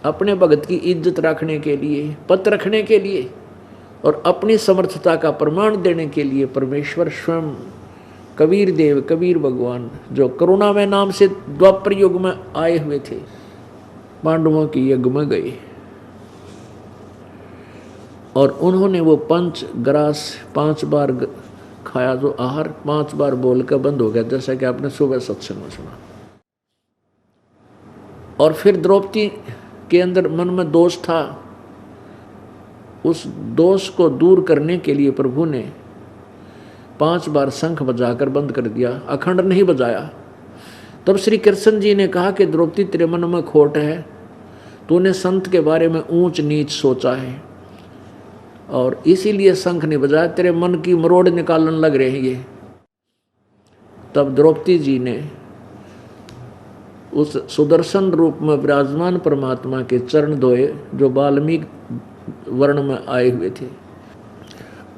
अपने भगत की इज्जत रखने के लिए, पत रखने के लिए और अपनी समर्थता का प्रमाण देने के लिए परमेश्वर स्वयं कबीर देव, कबीर भगवान, जो करुणा में नाम से द्वापर युग में आए हुए थे, पांडवों की यज्ञ में गए और उन्होंने वो पंच ग्रास 5 बार खाया, जो आहार 5 बार बोलकर बंद हो गया, जैसा कि आपने सुबह सत्संग में सुना। और फिर द्रौपदी के अंदर मन में दोष था, उस दोष को दूर करने के लिए प्रभु ने 5 बार शंख बजाकर बंद कर दिया, अखंड नहीं बजाया। तब श्री कृष्ण जी ने कहा कि द्रौपदी तेरे मन में खोट है, तूने संत के बारे में ऊंच नीच सोचा है और इसीलिए शंख नहीं बजाया, तेरे मन की मरोड़ निकालने लग रहे हैं ये। तब द्रौपदी जी ने उस सुदर्शन रूप में विराजमान परमात्मा के चरण धोए, जो वाल्मीकि वर्ण में आए हुए थे,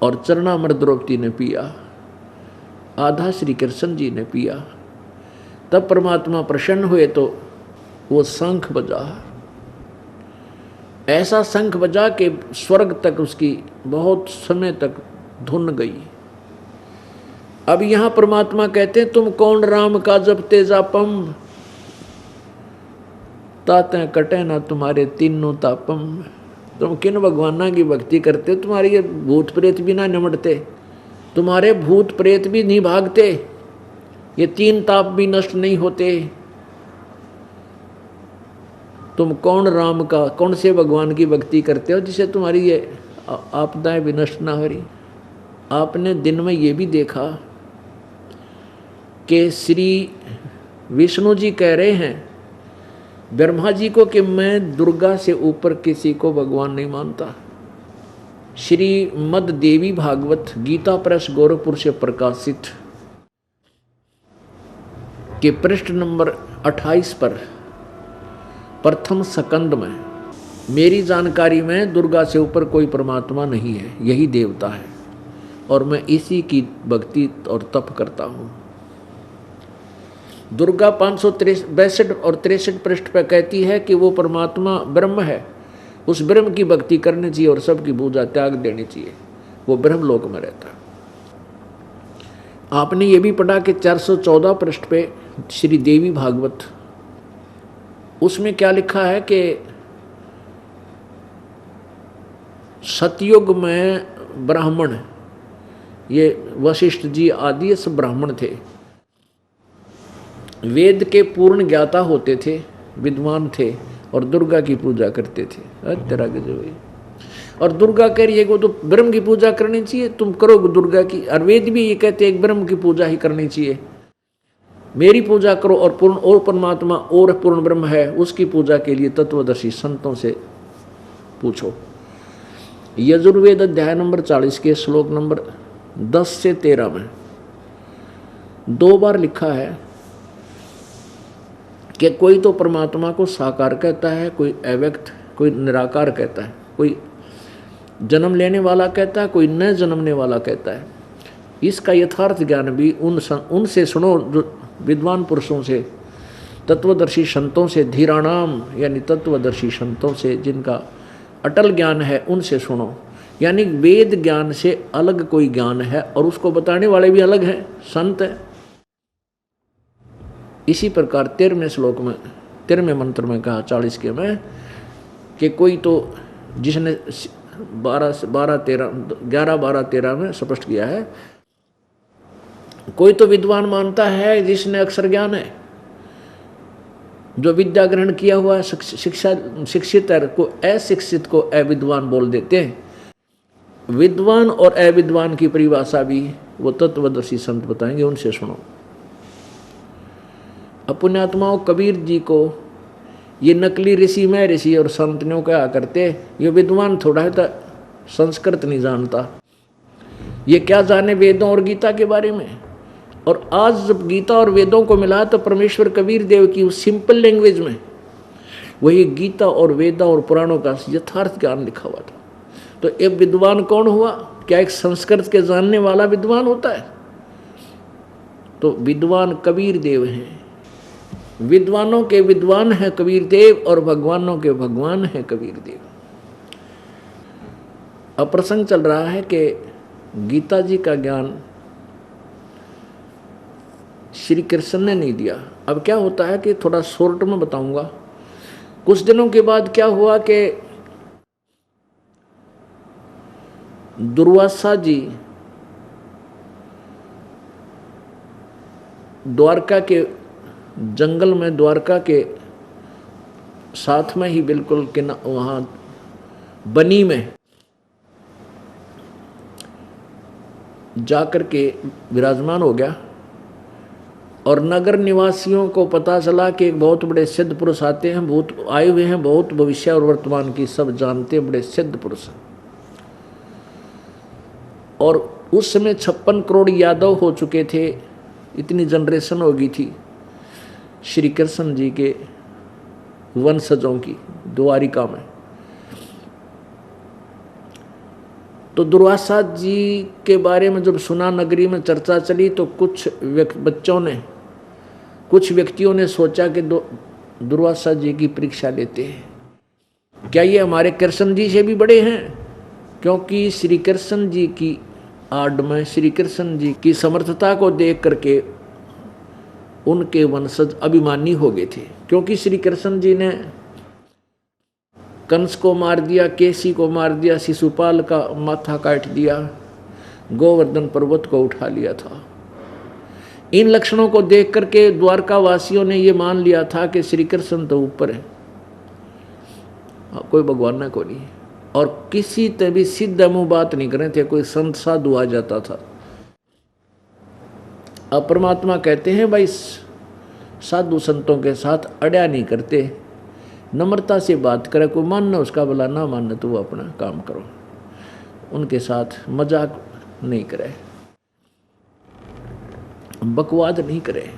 और चरणामृत द्रौपदी ने पिया, आधा श्री कृष्ण जी ने पिया। तब परमात्मा प्रसन्न हुए तो वो शंख बजा, ऐसा शंख बजा कि स्वर्ग तक उसकी बहुत समय तक धुन गई। अब यहां परमात्मा कहते हैं, तुम कौन राम का जब तेजापम, ताते कटे ना तुम्हारे तीनों तापम। तुम किन भगवाना की भक्ति करते, तुम्हारे ये भूत प्रेत भी ना निमटते, तुम्हारे भूत प्रेत भी नहीं भागते, ये 3 ताप भी नष्ट नहीं होते। तुम कौन राम का, कौन से भगवान की भक्ति करते हो जिसे तुम्हारी ये आपदाएं भी नष्ट ना हो रही। आपने दिन में ये भी देखा कि श्री विष्णु जी कह रहे हैं ब्रह्मा जी को कि मैं दुर्गा से ऊपर किसी को भगवान नहीं मानता। श्री मद देवी भागवत गीता प्रेस गोरखपुर से प्रकाशित के पृष्ठ नंबर 28 पर प्रथम स्कंद में, मेरी जानकारी में दुर्गा से ऊपर कोई परमात्मा नहीं है, यही देवता है और मैं इसी की भक्ति और तप करता हूँ। दुर्गा 562 और 63 पृष्ठ पर कहती है कि वो परमात्मा ब्रह्म है, उस ब्रह्म की भक्ति करनी चाहिए और सबकी पूजा त्याग देनी चाहिए, वो ब्रह्म लोक में रहता है। आपने ये भी पढ़ा कि 414 पृष्ठ पे श्री देवी भागवत, उसमें क्या लिखा है कि सतयुग में ब्राह्मण, ये वशिष्ठ जी आदि सब ब्राह्मण थे, वेद के पूर्ण ज्ञाता होते थे, विद्वान थे और दुर्गा की पूजा करते थे। तेरा के जो और दुर्गा कह रही है वो तो ब्रह्म की पूजा करनी चाहिए, तुम करो दुर्गा की, और वेद भी ये कहते हैं ब्रह्म की पूजा ही करनी चाहिए, मेरी पूजा करो और पूर्ण और परमात्मा और पूर्ण ब्रह्म है, उसकी पूजा के लिए तत्वदर्शी संतों से पूछो। यजुर्वेद अध्याय नंबर 40 के श्लोक नंबर 10 से 13 में 2 बार लिखा है कि कोई तो परमात्मा को साकार कहता है, कोई अव्यक्त, कोई निराकार कहता है, कोई जन्म लेने वाला कहता है, कोई न जन्मने वाला कहता है। इसका यथार्थ ज्ञान भी उनसे सुनो जो विद्वान पुरुषों से, तत्वदर्शी संतों से, धीराणाम यानी तत्वदर्शी संतों से, जिनका अटल ज्ञान है, उनसे सुनो। यानी वेद ज्ञान से अलग कोई ज्ञान है और उसको बताने वाले भी अलग हैं, संत है। इसी प्रकार 13वें श्लोक में, 13वें मंत्र में कहा 40 के में कि कोई तो जिसने 11-12-13 में स्पष्ट किया है, कोई तो विद्वान मानता है जिसने अक्षर ज्ञान है, जो विद्या ग्रहण किया हुआ है, शिक्षित है, को अशिक्षित को अविद्वान बोल देते हैं। विद्वान और अविद्वान की परिभाषा भी वो तत्वदर्शी संत बताएंगे, उनसे सुनो। अपुण्यात्माओं कबीर जी को ये नकली ऋषि मैं ऋषि और संत ने कहा करते, ये विद्वान थोड़ा है तो संस्कृत नहीं जानता, ये क्या जाने वेदों और गीता के बारे में। और आज जब गीता और वेदों को मिला तो परमेश्वर कबीर देव की उस सिंपल लैंग्वेज में वही गीता और वेदा और पुराणों का यथार्थ ज्ञान लिखा हुआ था। तो एक विद्वान कौन हुआ? क्या एक संस्कृत के जानने वाला विद्वान होता है? तो विद्वान कबीर देव हैं। विद्वानों के विद्वान है कबीर देव और भगवानों के भगवान है कबीर देव। अब प्रसंग चल रहा है कि गीता जी का ज्ञान श्री कृष्ण ने नहीं दिया। अब क्या होता है कि थोड़ा शॉर्ट में बताऊंगा। कुछ दिनों के बाद क्या हुआ कि दुर्वासा जी द्वारका के जंगल में, द्वारका के साथ में ही बिल्कुल वहां बनी में जाकर के विराजमान हो गया। और नगर निवासियों को पता चला कि एक बहुत बड़े सिद्ध पुरुष आते हैं, बहुत आए हुए हैं, बहुत भविष्य और वर्तमान की सब जानते, बड़े सिद्ध पुरुष। और उस समय 56 करोड़ यादव हो चुके थे, इतनी जनरेशन हो गई थी श्री कृष्ण जी के वंशजों की द्वारिका में। तो दुर्वासा जी के बारे में जब सुना, नगरी में चर्चा चली, तो कुछ व्यक्तियों ने सोचा कि दुर्वासा जी की परीक्षा लेते हैं, क्या ये हमारे कृष्ण जी से भी बड़े हैं? क्योंकि श्री कृष्ण जी की आड़ में, श्री कृष्ण जी की समर्थता को देख करके उनके वंशज अभिमानी हो गए थे। क्योंकि श्री कृष्ण जी ने कंस को मार दिया, केसी को मार दिया, शिशुपाल का माथा काट दिया, गोवर्धन पर्वत को उठा लिया था। इन लक्षणों को देख करके द्वारका वासियों ने ये मान लिया था कि श्री कृष्ण तो ऊपर है, कोई भगवान ना कोई नहीं। और किसी तरह भी सीधा मुंह बात नहीं कर रहे थे, कोई संत साधु आ जाता था। अब परमात्मा कहते हैं भाई साधु संतों के साथ अड़िया नहीं करते, नम्रता से बात करे, कोई मानना उसका भला, ना मानना तो वो अपना काम करो, उनके साथ मजाक नहीं करे, बकवाद नहीं करे।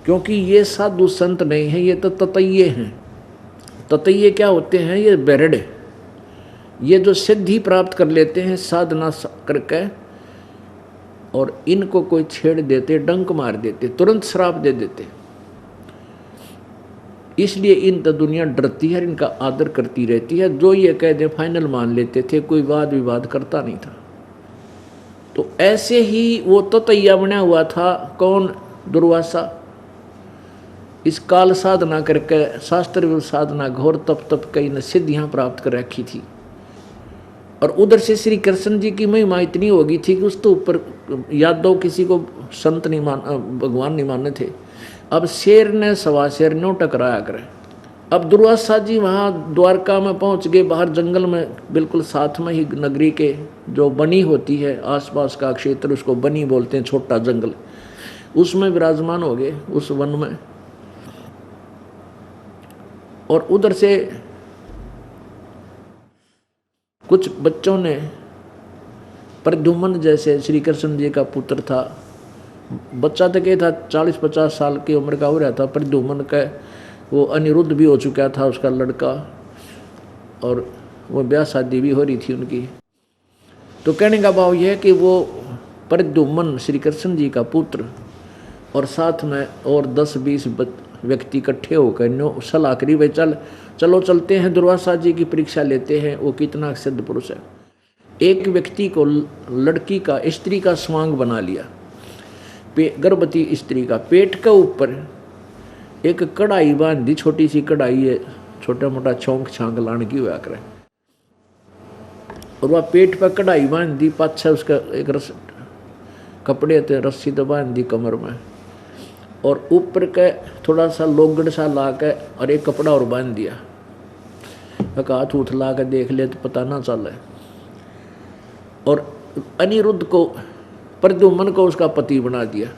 क्योंकि ये साधु संत नहीं है, ये तो ततैये हैं। ततैये क्या होते हैं? ये बेरड़े, ये जो सिद्धि प्राप्त कर लेते हैं साधना करके, और इनको कोई छेड़ देते, डंक मार देते, तुरंत श्राप दे देते। इसलिए इन तो दुनिया डरती है, इनका आदर करती रहती है। जो ये कह दे फाइनल मान लेते थे, कोई वाद विवाद करता नहीं था। तो ऐसे ही वो ततैया बना हुआ था। कौन? दुर्वासा। इस काल साधना करके, शास्त्र साधना, घोर तप कई न सिद्धियां प्राप्त कर रखी थी। और उधर से श्री कृष्ण जी की महिमा इतनी हो गई थी कि उस तो ऊपर यादव किसी को संत नहीं मान, भगवान नहीं मानने थे। अब शेर ने सवा शेर नो टकराया करे। अब दुर्वासा जी वहाँ द्वारका में पहुँच गए, बाहर जंगल में, बिल्कुल साथ में ही नगरी के जो बनी होती है, आसपास का क्षेत्र, उसको बनी बोलते हैं, छोटा जंगल, उसमें विराजमान हो गए, उस वन में। और उधर से कुछ बच्चों ने, प्रद्युम्न जैसे श्री कृष्ण जी का पुत्र था, बच्चा तक ये था 40-50 साल की उम्र का हो रहा था। प्रद्युम्न का वो अनिरुद्ध भी हो चुका था, उसका लड़का, और वो ब्याह शादी भी हो रही थी उनकी। तो कहने का भाव यह है कि वो प्रद्युम्न श्री कृष्ण जी का पुत्र और साथ में और 10-20 व्यक्ति इकट्ठे होकर सलाह करी, भाई चलो चलते हैं, दुर्वासा जी की परीक्षा लेते हैं, वो कितना सिद्ध पुरुष है। एक व्यक्ति को लड़की का, स्त्री का स्वांग बना लिया, गर्भवती स्त्री का, पेट के ऊपर एक कढ़ाई बांध दी, छोटी सी कढ़ाई है, छोटा मोटा छौंक छांक लाने की हुआ करे, और वह पेट पर कढ़ाई बांध दी, पाछा उसका एक कपड़े थे, रस्सी तो बांध दी कमर में, और ऊपर के थोड़ा सा लोगड़ सा ला के और एक कपड़ा और बांध दिया। एक हाथ उठ ला के देख ले तो पता ना चले। और अनिरुद्ध को, प्रद्युम्न को उसका पति बना दिया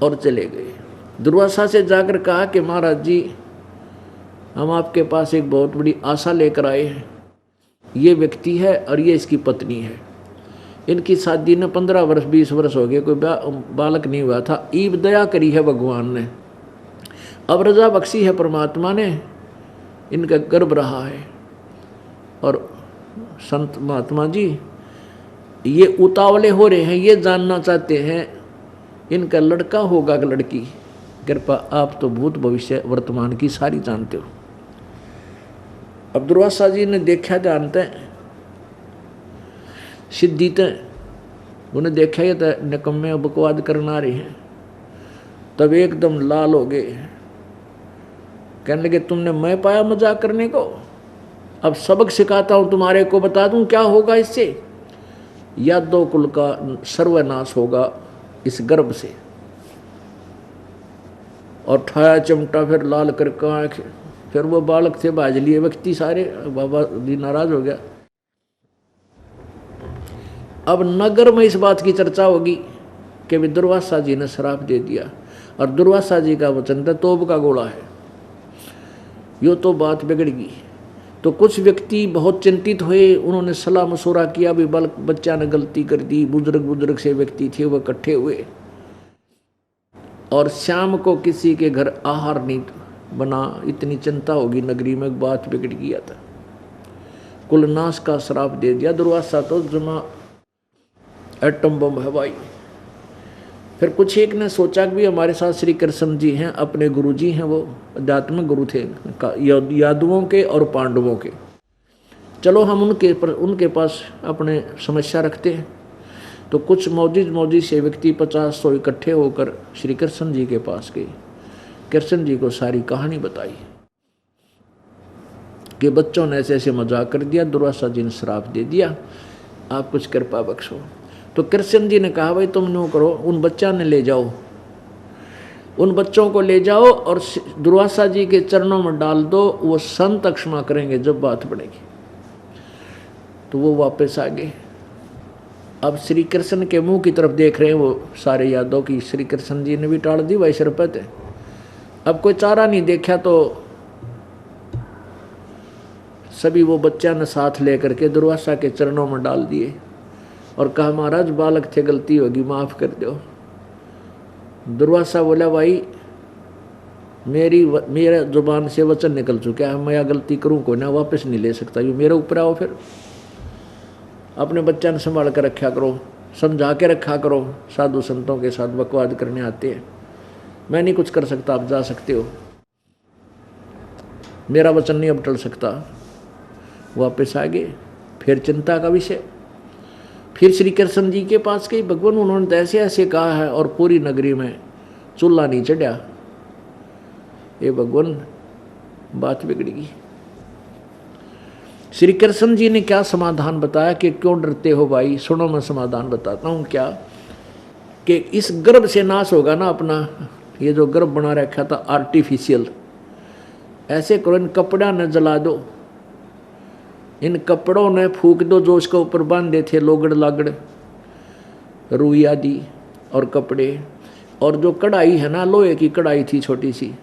और चले गए। दुर्वासा से जाकर कहा कि महाराज जी, हम आपके पास एक बहुत बड़ी आशा लेकर आए हैं। ये व्यक्ति है और ये इसकी पत्नी है, इनकी शादी ने 15 वर्ष 20 वर्ष हो गए, कोई बालक नहीं हुआ था। ईब दया करी है भगवान ने, अब रजा बख्शी है परमात्मा ने, इनका गर्भ रहा है। और संत महात्मा जी ये उतावले हो रहे हैं, ये जानना चाहते हैं इनका लड़का होगा कि लड़की। कृपा आप तो भूत भविष्य वर्तमान की सारी जानते हो। अब दुर्वासा जी ने देखा जानते सिद्धि तय उन्हें देखा ये तो निकम्मे बकवाद करना रहे हैं। तब एकदम लाल हो गए, कहने लगे तुमने मैं पाया मजाक करने को, अब सबक सिखाता हूं तुम्हारे को, बता दूं क्या होगा इससे। यादव कुल का सर्वनाश होगा इस गर्भ से। और ठाया चिमटा फिर लाल करके आंख, फिर वो बालक थे बाज लिए व्यक्ति सारे, बाबा जी नाराज हो गया। अब नगर में इस बात की चर्चा होगी कि भी दुर्वासा जी ने श्राप दे दिया, और दुर्वासा जी का वचन था तोप का गोला है, यो तो बात बिगड़गी। तो कुछ व्यक्ति बहुत चिंतित हुए, उन्होंने सलाह मशुरा किया भी बच्चा ने गलती कर दी। बुजुर्ग से व्यक्ति थे वो इकट्ठे हुए, और शाम को किसी के घर आहार नहीं बना, इतनी चिंता होगी नगरी में, बात बिगड़ गया था। कुलनाश का श्राप दे दिया। दुर्वासा तो जमा एटम बम है भाई। फिर कुछ एक ने सोचा कि भी हमारे साथ श्री कृष्ण जी हैं, अपने गुरु जी हैं, वो आध्यात्मिक गुरु थे यादवों के और पांडवों के। चलो हम उनके पास अपने समस्या रखते हैं। तो कुछ मौजी से व्यक्ति 50-100 इकट्ठे होकर श्री कृष्ण जी के पास गए। कृष्ण जी को सारी कहानी बताई कि बच्चों ने ऐसे ऐसे मजाक कर दिया, दुर्वासा जी ने श्राप दे दिया, आप कुछ कृपा बख्शो। तो कृष्ण जी ने कहा भाई तुम नो करो, उन बच्चा ने ले जाओ, उन बच्चों को ले जाओ और दुर्वासा जी के चरणों में डाल दो, वो संत क्षमा करेंगे जब बात बढ़ेगी। तो वो वापस आ गए। अब श्री कृष्ण के मुंह की तरफ देख रहे हैं वो सारे यादव की, श्री कृष्ण जी ने भी टाल दी भाई शरपत है। अब कोई चारा नहीं देखा तो सभी वो बच्चा ने साथ लेकर के दुर्वासा के चरणों में डाल दिए और कहा महाराज बालक थे, गलती होगी माफ कर दो। दुर्वासा बोला भाई मेरे जुबान से वचन निकल चुका है, मैं गलती करूं को ना वापस नहीं ले सकता, ये मेरे ऊपर आओ। फिर अपने बच्चा ने संभाल कर रखा करो, समझा के रखा करो। साधु संतों के साथ बकवाद करने आते हैं, मैं नहीं कुछ कर सकता, आप जा सकते हो, मेरा वचन नहीं अब टल सकता। वापस आ गए। फिर चिंता का विषय, फिर श्री कृष्ण जी के पास गई, भगवान उन्होंने तो ऐसे ऐसे कहा है और पूरी नगरी में चूल्हा नहीं चढ़ा। ये भगवान बात बिगड़ेगी। श्री कृष्ण जी ने क्या समाधान बताया कि क्यों डरते हो भाई, सुनो मैं समाधान बताता हूँ। क्या कि इस गर्भ से नाश होगा ना अपना, ये जो गर्भ बना रखा था आर्टिफिशियल, ऐसे करो इन कपड़ा न जला दो, इन कपड़ों ने फूक दो जो उसके ऊपर बांधे थे लोगड़ लागड़ रुई आदि और कपड़े, और जो कढ़ाई है ना लोहे की कढ़ाई थी छोटी सी,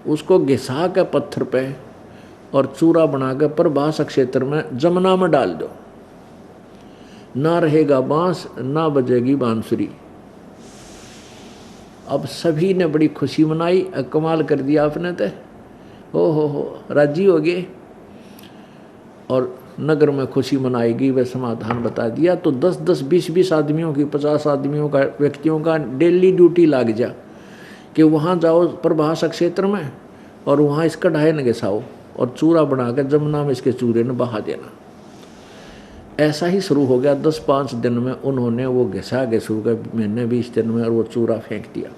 उसको घिसा के पत्थर पे और चूरा बना के प्रभास क्षेत्र में जमुना में डाल दो, ना रहेगा बांस ना बजेगी बांसुरी। अब सभी ने बड़ी खुशी मनाई, कमाल कर दिया आपने तो, हो राजी हो गए और नगर में खुशी मनाएगी वह समाधान बता दिया। तो 10-10 20-20 आदमियों की 50 आदमियों का व्यक्तियों का डेली ड्यूटी लग जा कि वहाँ जाओ प्रभास क्षेत्र में और वहाँ इस कढ़ाई न घिसाओ और चूरा बनाकर जमुना में इसके चूरे ने बहा देना। ऐसा ही शुरू हो गया। 10-5 दिन में उन्होंने वो घिसा घिसू के महीने 20 दिन में और वो चूरा फेंक दिया।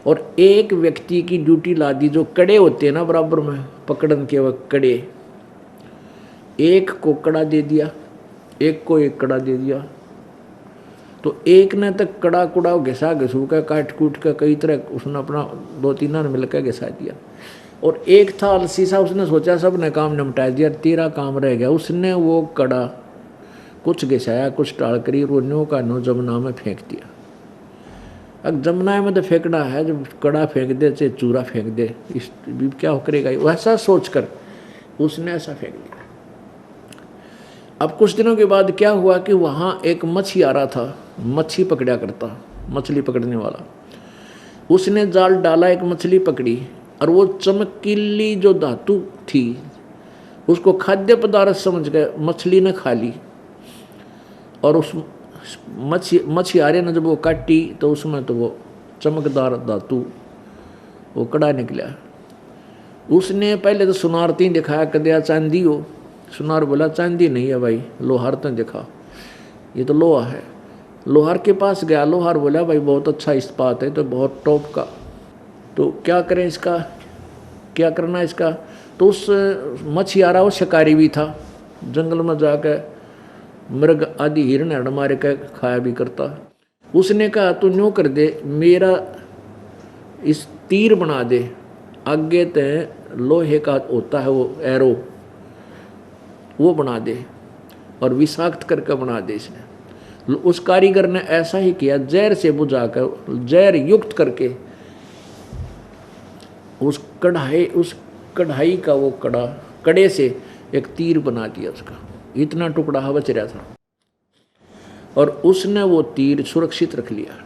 और एक व्यक्ति की ड्यूटी ला दी, जो कड़े होते हैं ना बराबर में पकड़न के वक्त कड़े, एक को कड़ा दे दिया, एक को एक कड़ा दे दिया। तो एक ने तक कड़ा कुड़ा घिसा घिसू का काट कूट का कई तरह उसने अपना 2-3 ने मिलकर घिसा दिया। और एक था अलसी सा, उसने सोचा सब ने काम निपटा दिया, तेरा काम रह गया। उसने वो कड़ा कुछ घिसाया कुछ टाल करी रोनियों का नो जमुना में फेंक दिया। अब जमुना में तो फेंकना है, जब कड़ा फेंक दे चाहे चूरा फेंक दे, इस क्या करेगा, वैसा सोचकर उसने ऐसा फेंक दिया। अब कुछ दिनों के बाद क्या हुआ कि वहाँ एक मच्छी आ रहा था, मच्छी पकड़ा करता, मछली पकड़ने वाला। उसने जाल डाला, एक मछली पकड़ी और वो चमकीली जो धातु थी उसको खाद्य पदार्थ समझ गए, मछली ने खा ली। और उस मछियारे ने जब वो काटी तो उसमें तो वो चमकदार धातु वो कड़ा निकला। उसने पहले तो सुनार तीन दिखाया, कदया चांदी हो। सुनार बोला चांदी नहीं है भाई, लोहार तो दिखा, ये तो लोहा है। लोहार के पास गया, लोहार बोला भाई बहुत अच्छा इस्पात है, तो बहुत टॉप का, तो क्या करें इसका, क्या करना इसका। तो उस मछियारा वो शिकारी भी था, जंगल में जाकर मृग आदि हिरण हरण मारे के खाया भी करता। उसने कहा तू न्यों कर दे, मेरा इस तीर बना दे, आगे ते लोहे का होता है वो एरो, वो बना दे और विषाक्त करके बना दे। इसने उस कारीगर ने ऐसा ही किया, जहर से बुझाकर जहर युक्त करके उस कढ़ाई का वो कड़े से एक तीर बना दिया उसका, इतना टुकड़ा बच रहा था, और उसने वो तीर सुरक्षित रख लिया।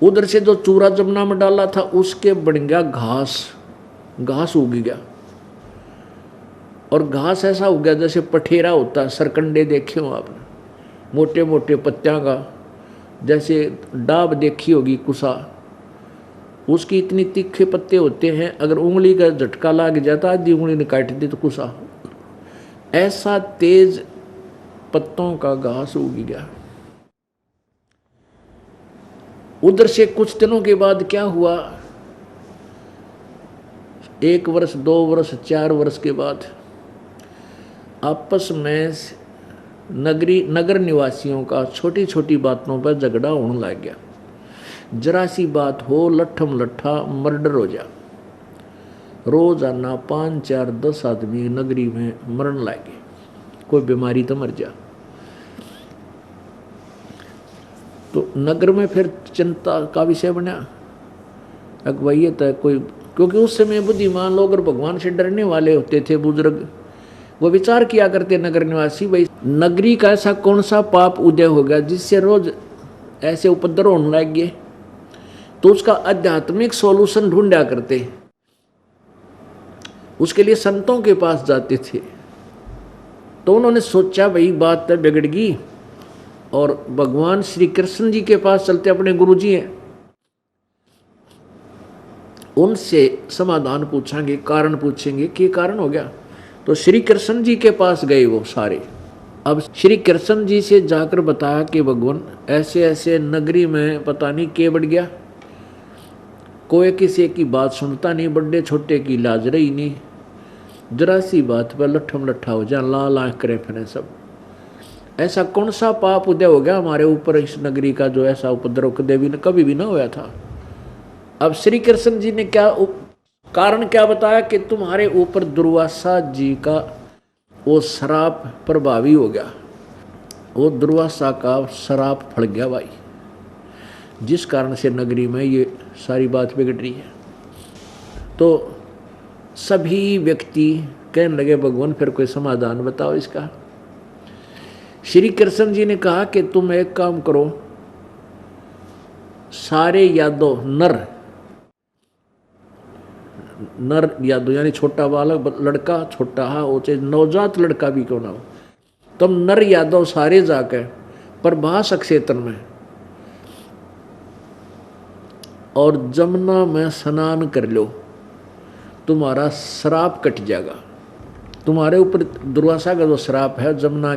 उधर से जो चूरा जमुना में डाला था उसके बन गया घास उग गया, और घास ऐसा उग गया जैसे पठेरा होता है, सरकंडे देखे हो आपने, मोटे मोटे पत्तियां का, जैसे डाब देखी होगी कुसा, उसकी इतनी तीखे पत्ते होते हैं, अगर उंगली का झटका लग जाता आधी उंगली ने काट दी तो कुसा, ऐसा तेज पत्तों का घास उग गया। उधर से कुछ दिनों के बाद क्या हुआ, 1 वर्ष 2 वर्ष 4 वर्ष के बाद आपस में नगर निवासियों का छोटी छोटी बातों पर झगड़ा होने लग गया। जरा सी बात हो लट्ठम लट्ठा मर्डर हो जा, रोजाना 5 4 10 आदमी नगरी में मरण लगे, कोई बीमारी तो मर जा। तो नगर में फिर चिंता का विषय बना, अगवैयत है कोई, क्योंकि उस समय बुद्धिमान लोग और भगवान से डरने वाले होते थे बुजुर्ग, वो विचार किया करते नगर निवासी, भाई नगरी का ऐसा कौन सा पाप उदय हो गया जिससे रोज ऐसे उपद्रव होने लग गए, तो उसका आध्यात्मिक सॉल्यूशन ढूंढा करते, उसके लिए संतों के पास जाते थे। तो उन्होंने सोचा भाई बात तो बिगड़ गई, और भगवान श्री कृष्ण जी के पास चलते, अपने गुरु जी हैं, उनसे समाधान पूछेंगे, कारण पूछेंगे कि कारण हो गया। तो श्री कृष्ण जी के पास गए वो सारे। अब श्री कृष्ण जी से जाकर बताया कि भगवान ऐसे ऐसे नगरी में पता नहीं क्या बढ़ गया, कोई किसी की बात सुनता नहीं, बड़े छोटे की लाज रही नहीं, जरा सी बात पर लट्ठम लट्ठा हो जा, लाल आँख करे फिर सब। ऐसा कौन सा पाप उदय हो गया हमारे ऊपर इस नगरी का, जो ऐसा उपद्रव कभी भी ना हुआ था। अब श्री कृष्ण जी ने कारण क्या बताया कि तुम्हारे ऊपर दुर्वासा जी का वो श्राप प्रभावी हो गया, वो दुर्वासा का श्राप फड़ गया भाई, जिस कारण से नगरी में ये सारी बात बिगड़ रही है। तो सभी व्यक्ति कहने लगे भगवान फिर कोई समाधान बताओ इसका। श्री कृष्ण जी ने कहा कि तुम एक काम करो, सारे यादव नर यादव यानी छोटा बालक लड़का, छोटा हा हो चाहे नवजात लड़का भी क्यों ना हो, तुम नर यादव सारे जाकर प्रभास क्षेत्र में और जमुना में स्नान कर लो, तुम्हारा श्राप कट जाएगा। तुम्हारे ऊपर दुर्वासा का जो श्राप है, जमुना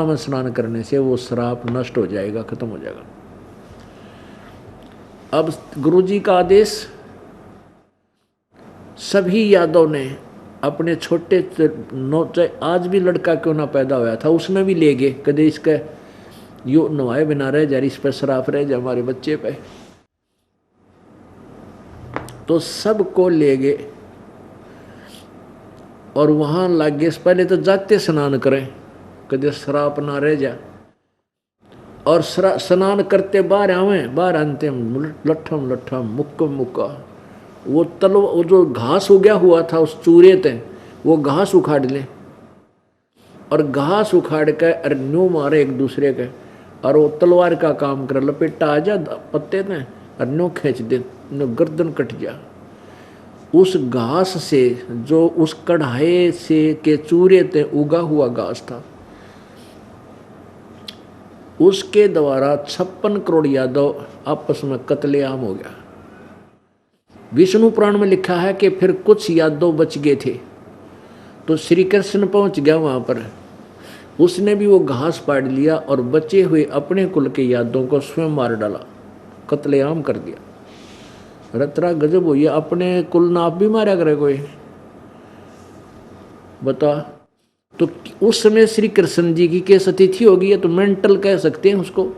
में स्नान करने से वो श्राप नष्ट हो जाएगा, खत्म हो जाएगा। अब गुरुजी का आदेश, सभी यादव ने अपने छोटे चाहे आज भी लड़का क्यों ना पैदा होया था उसमें भी ले गए, कदे इसका यो नवाए बिना रह जा, इस पर श्राप रह जा हमारे बच्चे पे, तो सबको ले गए और वहां लागे। पहले तो जाते स्नान करें, कदे श्राप ना रह जा, और स्नान करते बाहर आते लट्ठम मुक्का वो जो घास उगया हुआ था उस चूरे ते, वो घास उखाड़ ले, और घास उखाड़ के और न्यू मारे एक दूसरे के, और वो तलवार का काम कर, लपेटा आ जा पत्ते ने और न्यू खींच दे, न्यू गर्दन कट जा। उस घास से जो उस कढ़ाई से के चूरे ते उगा हुआ घास था, उसके द्वारा 56 करोड़ यादव आपस में कत्लेआम हो गया। विष्णु पुराण में लिखा है कि फिर कुछ यादव बच गए थे, तो श्री कृष्ण पहुंच गया वहां पर। उसने भी वो घास पाड़ लिया और बचे हुए अपने कुल के यादवों को स्वयं मार डाला, कत्लेआम कर दिया। रतरा गजब हुई, अपने कुल ना आप भी मारा करे कोई, बता। तो उस समय श्री कृष्ण जी की कैसी तिथि होगी, ये तो मेंटल कह सकते हैं उसको।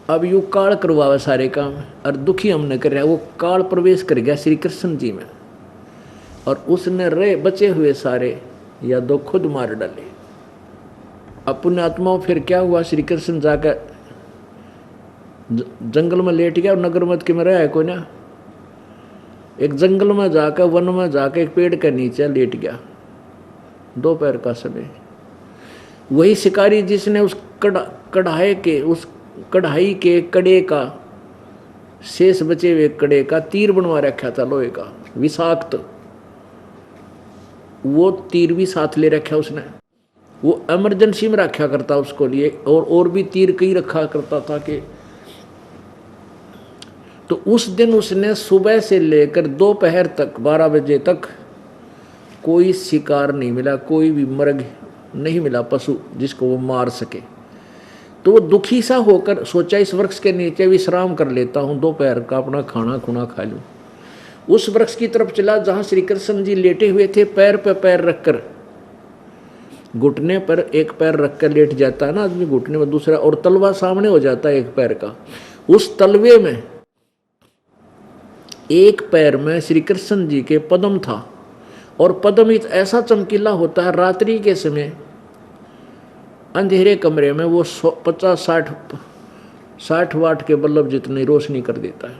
अब यू काल करवावे सारे काम और दुखी हमने कर रहा है, वो काल प्रवेश कर गया श्री कृष्ण जी में और उसने रहे बचे हुए सारे यादव खुद मार डाले। अब पुण्यात्माओं फिर क्या हुआ, श्री कृष्ण जाकर जंगल में लेट गया और नगर मत के में रहा है कोई ना। एक जंगल में जाकर, वन में जाकर एक पेड़ के नीचे लेट गया, दोपहर का समय। वही शिकारी जिसने उस कढ़ाई के कड़े का, शेष बचे हुए कड़े का तीर बनवा रखा था लोहे का विषाक्त, वो तीर भी साथ ले रखा उसने। वो इमरजेंसी में रखा करता उसको लिए, और भी तीर कई रखा करता था कि। तो उस दिन उसने सुबह से लेकर दोपहर तक 12 बजे तक कोई शिकार नहीं मिला, कोई भी मृग नहीं मिला, पशु जिसको वो मार सके। तो वो दुखी सा होकर सोचा इस वृक्ष के नीचे विश्राम कर लेता हूँ, दोपहर का अपना खाना खुना खा लूँ। उस वृक्ष की तरफ चला जहाँ श्री कृष्ण जी लेटे हुए थे, पैर पे पैर रखकर, घुटने पर एक पैर रखकर लेट जाता है ना आदमी, घुटने में दूसरा, और तलवा सामने हो जाता है एक पैर का। उस तलवे में एक पैर में श्री कृष्ण जी के पद्म था, और पद्म ऐसा चमकीला होता है, रात्रि के समय अंधेरे कमरे में वो 50-60 वाट के बल्ब जितनी रोशनी कर देता है,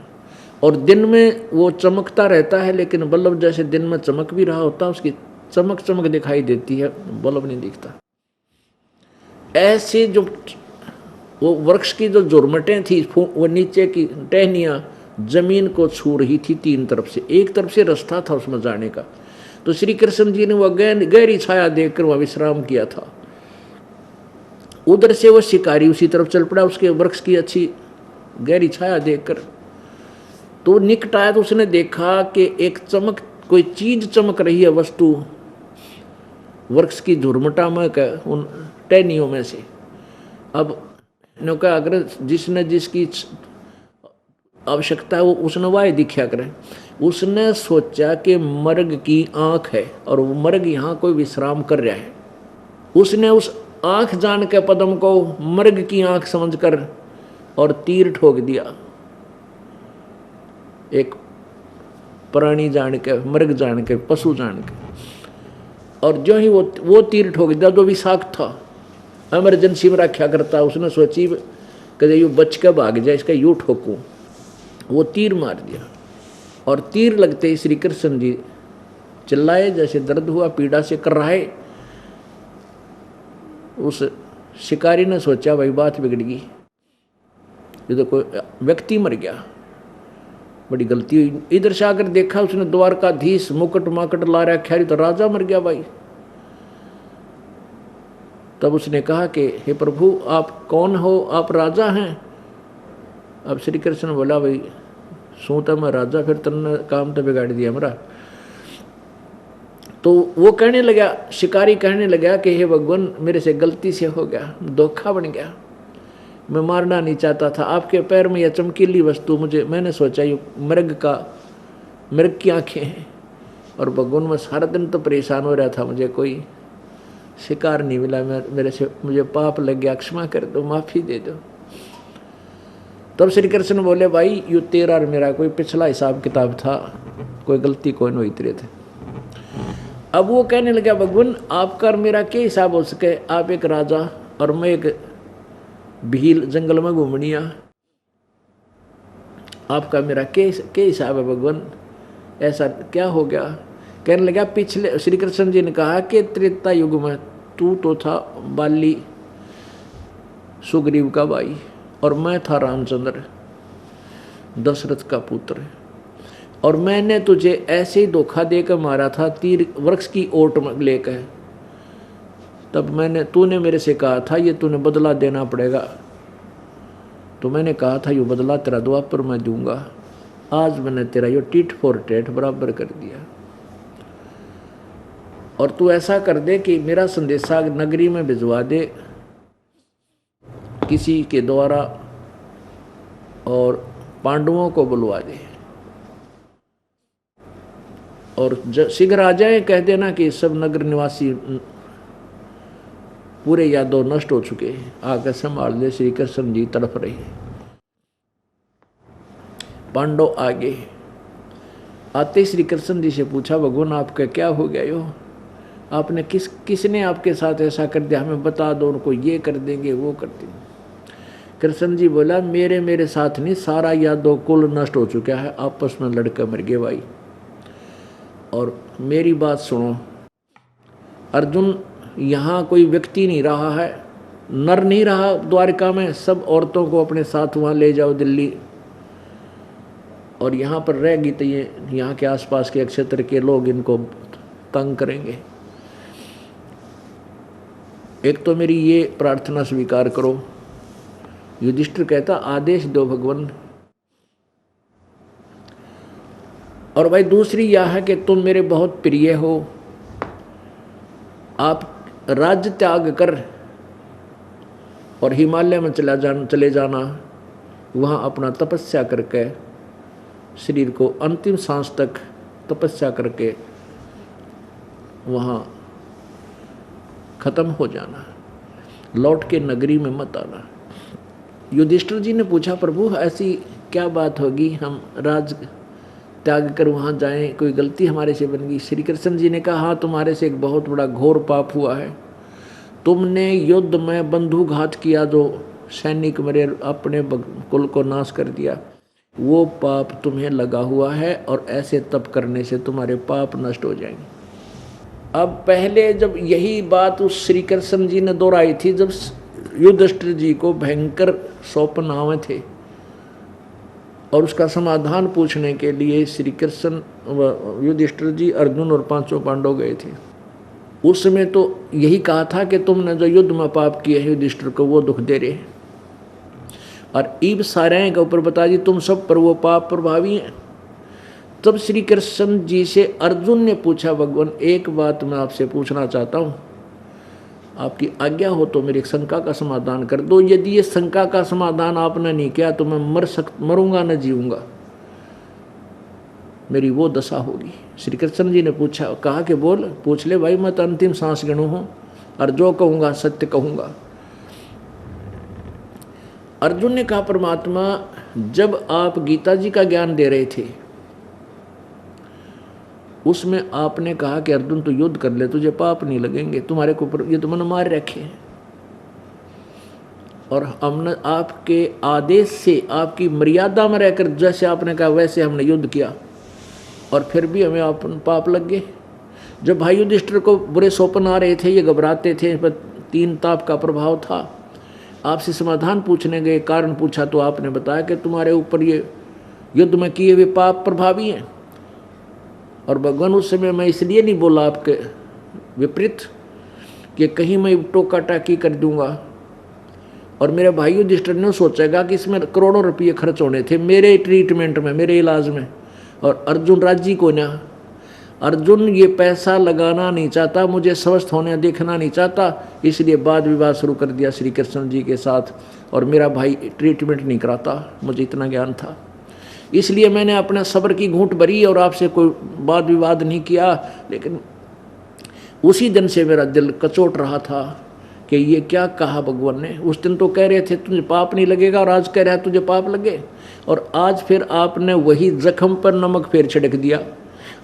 और दिन में वो चमकता रहता है, लेकिन बल्ब जैसे दिन में चमक भी रहा होता है, उसकी चमक दिखाई देती है, बल्ब नहीं दिखता। ऐसे जो वो वृक्ष की जो झुरमटें थी, वो नीचे की टहनियाँ जमीन को छू रही थी तीन तरफ से, एक तरफ से रास्ता था उसमें जाने का। तो श्री कृष्ण जी ने वह गहरी छाया देखकर वह विश्राम किया था। उधर से वो शिकारी उसी तरफ चल पड़ा, उसके वृक्ष की अच्छी गहरी छाया देखकर। तो निकट आया तो उसने देखा कि एक कोई चीज चमक रही है, वस्तु वृक्ष की झुरमुटा में उन टहनियों में से। अब कहा अगर जिसने जिसकी आवश्यकता है वो उसने वाय दिखा करे। उसने सोचा कि मर्ग की आंख है और वो मर्ग यहाँ कोई विश्राम कर रहा है। उसने उस आंख जान के पद्म को मर्ग की आंख समझकर और तीर ठोक दिया, एक प्राणी जान के, मर्ग जान के, पशु जान के। और जो ही वो तीर ठोक दिया जो विषाक्त था, इमरजेंसी में रखा करता, उसने सोची कि यू बच के भाग जाए, इसका यू ठोकूं। वो तीर मार दिया और तीर लगते ही श्री कृष्ण जी चिल्लाए, जैसे दर्द हुआ, पीड़ा से कर रहा है। उस शिकारी ने सोचा भाई बात बिगड़ गई, ये तो कोई व्यक्ति मर गया, बड़ी गलती हुई। इधर से आकर देखा उसने द्वारकाधीश मुकुट माकट ला रखा है, तो राजा मर गया भाई। तब उसने कहा कि हे प्रभु आप कौन हो, आप राजा हैं? अब श्री कृष्ण बोला भाई सोता मैं राजा, फिर तुमने काम तो बिगाड़ दिया मेरा। तो वो कहने लगा, शिकारी कहने लगा कि हे भगवान मेरे से गलती से हो गया, धोखा बन गया, मैं मारना नहीं चाहता था। आपके पैर में यह चमकीली वस्तु मैंने सोचा ये मृग की आंखें हैं, और भगवान मैं सारा दिन तो परेशान हो रहा था, मुझे कोई शिकार नहीं मिला, मुझे पाप लग गया, क्षमा कर दो, माफी दे दो। तब श्री कृष्ण बोले भाई यू तेरा और मेरा कोई पिछला हिसाब किताब था, कोई गलती कोई नहीं हुई थे। अब वो कहने लगा भगवान आपका और मेरा क्या हिसाब हो सके, आप एक राजा और मैं एक भील जंगल में घूमनिया, आपका मेरा क्या हिसाब है भगवान, ऐसा क्या हो गया? कहने लगा पिछले, श्री कृष्ण जी ने कहा कि त्रेता युग में तू तो था बाली सुग्रीव का भाई, और मैं था रामचंद्र दशरथ का पुत्र, और मैंने तुझे ऐसे ही धोखा देकर मारा था तीर वृक्ष की ओट में लेकर। तब तूने मेरे से कहा था ये तूने बदला देना पड़ेगा, तो मैंने कहा था यो बदला तेरा द्वापर मैं दूंगा, आज मैंने तेरा यो टिट फॉर टेट बराबर कर दिया। और तू ऐसा कर दे कि मेरा संदेशा नगरी में भिजवा दे किसी के द्वारा, और पांडवों को बुलवा दे, और शीघ्र आ जाए। कह देना कि सब नगर निवासी पूरे यादव नष्ट हो चुके हैं, आकर संभाल ले। श्री कृष्ण जी तड़प रहे। पांडव आगे आते श्री कृष्ण जी से पूछा, भगवान आपका क्या हो गया यो? आपने किसने आपके साथ ऐसा कर दिया? हमें बता दो, उनको ये कर देंगे वो कर देंगे। कृष्ण जी बोला, मेरे साथ नहीं, सारा यादव कुल नष्ट हो चुका है, आपस में लड़के मर गए भाई। और मेरी बात सुनो, अर्जुन यहाँ कोई व्यक्ति नहीं रहा है, नर नहीं रहा द्वारका में, सब औरतों को अपने साथ वहाँ ले जाओ दिल्ली, और यहाँ पर रहेगी तो ये यहाँ के आसपास के क्षेत्र के लोग इनको तंग करेंगे। एक तो मेरी ये प्रार्थना स्वीकार करो। युधिष्ठिर कहता, आदेश दो भगवान। और भाई दूसरी यह है कि तुम मेरे बहुत प्रिय हो, आप राज्य त्याग कर और हिमालय में चले जाना, वहाँ अपना तपस्या करके शरीर को अंतिम सांस तक तपस्या करके वहाँ खत्म हो जाना, लौट के नगरी में मत आना। युधिष्ठिर जी ने पूछा, प्रभु ऐसी क्या बात होगी, हम राज त्याग कर वहाँ जाएं, कोई गलती हमारे से बन गई? श्री कृष्ण जी ने कहा, हाँ तुम्हारे से एक बहुत बड़ा घोर पाप हुआ है। तुमने युद्ध में बंधुघात किया, जो सैनिक मेरे अपने कुल को नाश कर दिया, वो पाप तुम्हें लगा हुआ है, और ऐसे तप करने से तुम्हारे पाप नष्ट हो जाएंगे। अब पहले जब यही बात उस श्री कृष्ण जी ने दोहराई थी, जब युधिष्ठिर जी को भयंकर स्वप्न आए थे, और उसका समाधान पूछने के लिए श्री कृष्ण युधिष्ठिर जी, अर्जुन और पांचों पांडव गए थे। उस समय तो यही कहा था कि तुमने जो युद्ध में पाप किए हैं युधिष्ठिर को, वो दुख दे रहे हैं, और ईब सारे के ऊपर बता दी तुम सब पर वो पाप प्रभावी हैं। तब श्री कृष्ण जी से अर्जुन ने पूछा, भगवान एक बात मैं आपसे पूछना चाहता हूँ, आपकी आज्ञा हो तो मेरी शंका का समाधान कर दो। यदि ये शंका का समाधान आपने नहीं किया तो मैं मरूंगा न जीऊंगा, मेरी वो दशा होगी। श्री कृष्ण जी ने पूछा, कहा कि बोल, पूछ ले भाई, मैं तो अंतिम सांस गिनू हूँ, और जो कहूँगा सत्य कहूँगा। अर्जुन ने कहा, परमात्मा जब आप गीता जी का ज्ञान दे रहे थे, उसमें आपने कहा कि अर्जुन तू युद्ध कर ले, तुझे पाप नहीं लगेंगे, तुम्हारे को ये तो मन मार रखे हैं। और हमने आपके आदेश से, आपकी मर्यादा में रहकर जैसे आपने कहा वैसे हमने युद्ध किया, और फिर भी हमें अपन पाप लग गए। जब भाई युधिष्ठिर को बुरे स्वप्न आ रहे थे, ये घबराते थे, पर 3 ताप का प्रभाव था। आपसे समाधान पूछने गए, कारण पूछा, तो आपने बताया कि तुम्हारे ऊपर ये युद्ध में किए हुए पाप प्रभावी हैं। और भगवान उस समय मैं इसलिए नहीं बोला आपके विपरीत कि कहीं मैं टोका टाकी कर दूंगा, और मेरे भाई युधिष्ठिर ने सोचेगा कि इसमें करोड़ों रुपये खर्च होने थे मेरे ट्रीटमेंट में, मेरे इलाज में, और अर्जुन राजी को ना। अर्जुन ये पैसा लगाना नहीं चाहता, मुझे स्वस्थ होने देखना नहीं चाहता, इसलिए वाद विवाद शुरू कर दिया श्री कृष्ण जी के साथ, और मेरा भाई ट्रीटमेंट नहीं कराता, मुझे इतना ज्ञान था। इसलिए मैंने अपना सब्र की घूंट भरी और आपसे कोई वाद विवाद नहीं किया। लेकिन उसी दिन से मेरा दिल कचोट रहा था कि ये क्या कहा भगवान ने। उस दिन तो कह रहे थे तुझे पाप नहीं लगेगा, और आज कह रहा है तुझे पाप लगे, और आज फिर आपने वही जख्म पर नमक फिर छिड़क दिया।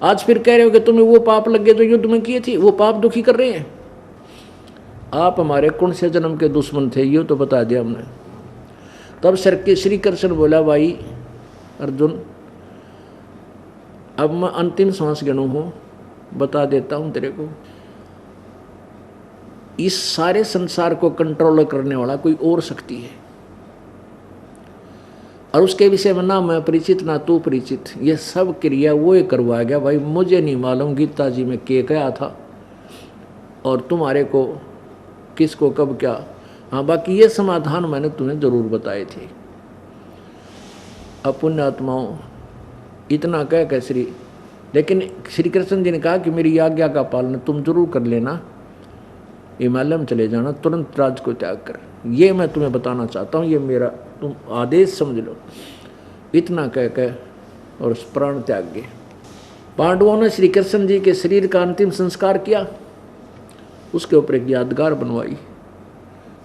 आज फिर कह रहे हो कि तुम्हें वो पाप लगे जो युद्ध में किए थे, वो पाप दुखी कर रहे हैं। आप हमारे कौन से जन्म के दुश्मन थे, ये तो बता दिया हमने। तब श्री कृष्ण बोला, भाई अर्जुन अब मैं अंतिम सांस गिनू हूँ, बता देता हूँ तेरे को, इस सारे संसार को कंट्रोल करने वाला कोई और शक्ति है, और उसके विषय में ना मैं परिचित ना तू परिचित। ये सब क्रिया वो ही करवा गया भाई, मुझे नहीं मालूम गीता जी में क्या था और तुम्हारे को किसको कब क्या। हाँ बाकी ये समाधान मैंने तुम्हें जरूर बताए थे। अपुण्य आत्माओं, इतना कह श्री, लेकिन श्री कृष्ण जी ने कहा कि मेरी आज्ञा का पालन तुम जरूर कर लेना, हिमालय में चले जाना, तुरंत राज को त्याग कर। ये मैं तुम्हें बताना चाहता हूँ, ये मेरा तुम आदेश समझ लो। इतना कह और प्राण त्याग गए। पांडवों ने श्री कृष्ण जी के शरीर का अंतिम संस्कार किया, उसके ऊपर एक यादगार बनवाई,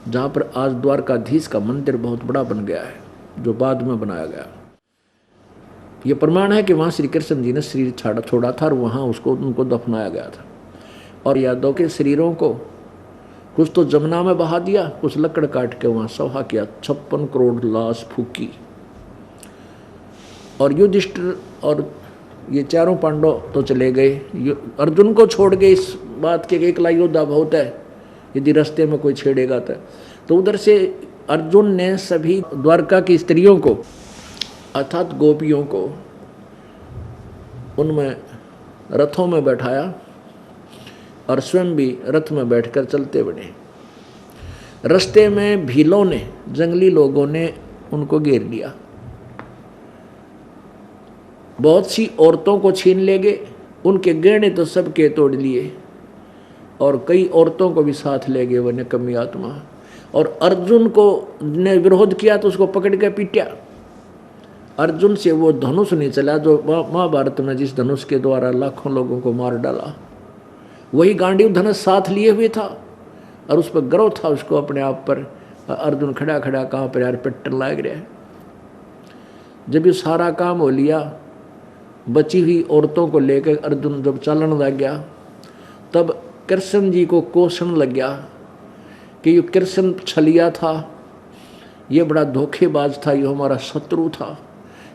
जहाँ पर आज द्वारकाधीश का मंदिर बहुत बड़ा बन गया है, जो बाद में बनाया गया। ये प्रमाण है कि वहाँ श्री कृष्ण जी ने शरीर छोड़ा था और वहाँ उनको दफनाया गया था। और यादव के शरीरों को कुछ तो जमुना में बहा दिया, कुछ लकड़ काट के वहाँ सभा किया, 56 करोड़ लाश फूकी। और युधिष्ठिर और ये चारों पांडव तो चले गए, अर्जुन को छोड़ गए इस बात के एकला योद्धा बहुत है, यदि रास्ते में कोई छेड़ेगा तो उधर से अर्जुन ने सभी द्वारका की स्त्रियों को अर्थात गोपियों को उनमें रथों में बैठाया और स्वयं भी रथ में बैठकर चलते बढ़े। रास्ते में भीलों ने, जंगली लोगों ने उनको घेर लिया, बहुत सी औरतों को छीन ले गए, उनके गहने तो सबके तोड़ लिए और कई औरतों को भी साथ ले गए वो निकम्मी आत्मा। और अर्जुन को ने विरोध किया तो उसको पकड़ के पीटा। अर्जुन से वो धनुष नहीं चला जो महाभारत में जिस धनुष के द्वारा लाखों लोगों को मार डाला, वही गांडीव धनुष साथ लिए हुए था और उस पर गर्व था उसको अपने आप पर। अर्जुन खड़ा खड़ा कहाँ पर यार पिट्टन लाग रहा है। जब ये सारा काम हो लिया, बची हुई औरतों को लेकर अर्जुन जब चलन लग गया, तब कृष्ण जी को कोसने लग गया कि ये कृष्ण छलिया था, ये बड़ा धोखेबाज था, ये हमारा शत्रु था।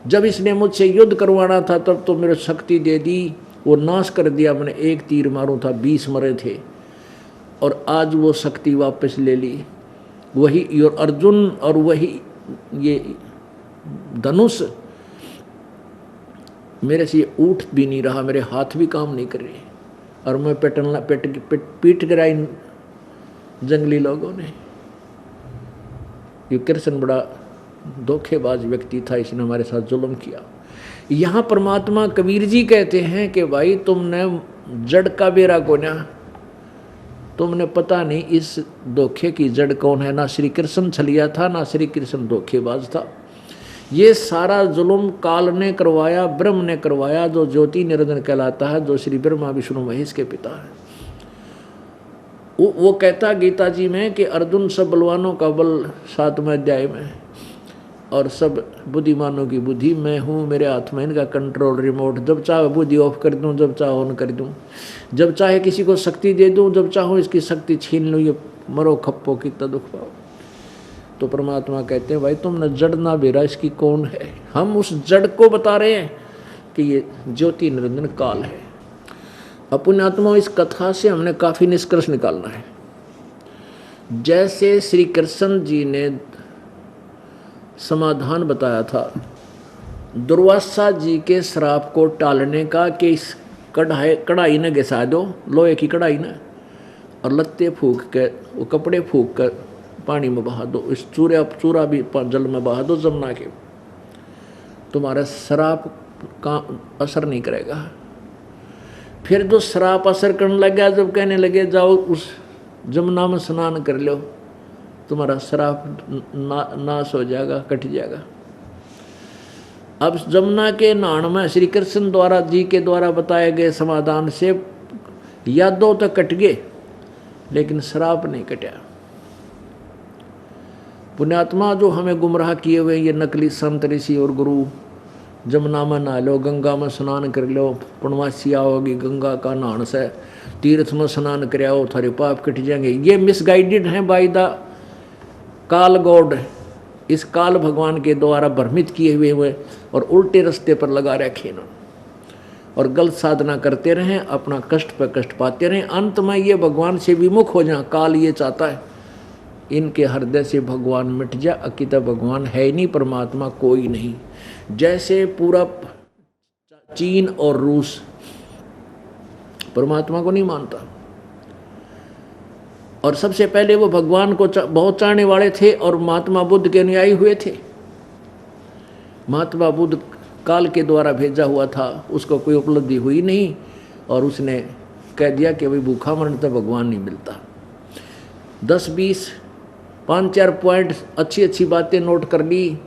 जब इसने मुझसे युद्ध करवाना था तब तो मेरे शक्ति दे दी, वो नाश कर दिया, मैंने एक तीर मारूं था 20 मरे थे, और आज वो शक्ति वापस ले ली। वही और अर्जुन और वही ये धनुष मेरे से उठ भी नहीं रहा, मेरे हाथ भी काम नहीं कर रहे, और मैं पीट गिरा इन जंगली लोगों ने। ये कृष्ण बड़ा धोखेबाज व्यक्ति था, इसने हमारे साथ जुल्म किया। यहाँ परमात्मा कबीर जी कहते हैं कि भाई तुमने जड़ का बेरा कोना, तुमने पता नहीं इस धोखे की जड़ कौन है। ना श्री कृष्ण छलिया था, ना श्री कृष्ण धोखेबाज था। ये सारा जुल्म काल ने करवाया, ब्रह्म ने करवाया, जो ज्योति निरंजन कहलाता है, जो श्री ब्रह्मा विष्णु महेश के पिता है। वो कहता गीता जी में कि अर्जुन सब बलवानों का बल 7वें अध्याय में, और सब बुद्धिमानों की बुद्धि मैं हूँ, मेरे हाथ में इनका कंट्रोल रिमोट, जब चाहे बुद्धि ऑफ कर दूँ, जब चाहे ऑन कर दूँ, जब चाहे किसी को शक्ति दे दूँ, जब चाहो इसकी शक्ति छीन लूँ, ये मरो खप्पो कितना दुख पाओ। तो परमात्मा कहते हैं भाई तुमने जड़ ना बेरा, इसकी कौन है। हम उस जड़ को बता रहे हैं कि ये ज्योति निरंजन काल है। अपुण्यात्मा, इस कथा से हमने काफ़ी निष्कर्ष निकालना है। जैसे श्री कृष्ण जी ने समाधान बताया था दुर्वासा जी के श्राप को टालने का कि इस कढ़ाई ने घिसा दो, लोहे की कढ़ाई ने, और लत्ते फूंक के वो कपड़े फूंक कर पानी में बहा दो, इस चूरा भी जल में बहा दो जमुना के, तुम्हारा श्राप का असर नहीं करेगा। फिर जो श्राप असर करने लग गया, जब कहने लगे जाओ उस जमुना में स्नान कर लो, तुम्हारा श्राप नाश हो जाएगा, कट जाएगा। अब जमुना के नहान में श्री कृष्ण द्वारा जी के द्वारा बताए गए समाधान से यादव तो कट गए, लेकिन श्राप नहीं कटा। पुण्यात्मा जो हमें गुमराह किए हुए ये नकली संत ऋषि और गुरु, जमुना में नहा लो, गंगा में स्नान कर लो, पूर्णमासी आओगी गंगा का नहान से, तीर्थ में स्नान कर आओ, थारे पाप कट जाएंगे, ये मिसगाइडेड हैं बाय द काल गॉड। इस काल भगवान के द्वारा भ्रमित किए हुए और उल्टे रास्ते पर लगा रखे ना, और गलत साधना करते रहें, अपना कष्ट पर कष्ट पाते रहें, अंत में ये भगवान से विमुख हो जाए। काल ये चाहता है इनके हृदय से भगवान मिट जाए, अकिता भगवान है ही नहीं, परमात्मा कोई नहीं। जैसे पूरब, चीन और रूस परमात्मा को नहीं मानता, और सबसे पहले वो भगवान को बहुत चाहने वाले थे और महात्मा बुद्ध के अनुयायी हुए थे। महात्मा बुद्ध काल के द्वारा भेजा हुआ था, उसको कोई उपलब्धि हुई नहीं और उसने कह दिया कि भाई भूखा मरने तो भगवान नहीं मिलता। 10-20 5-4 पॉइंट अच्छी अच्छी बातें नोट कर ली,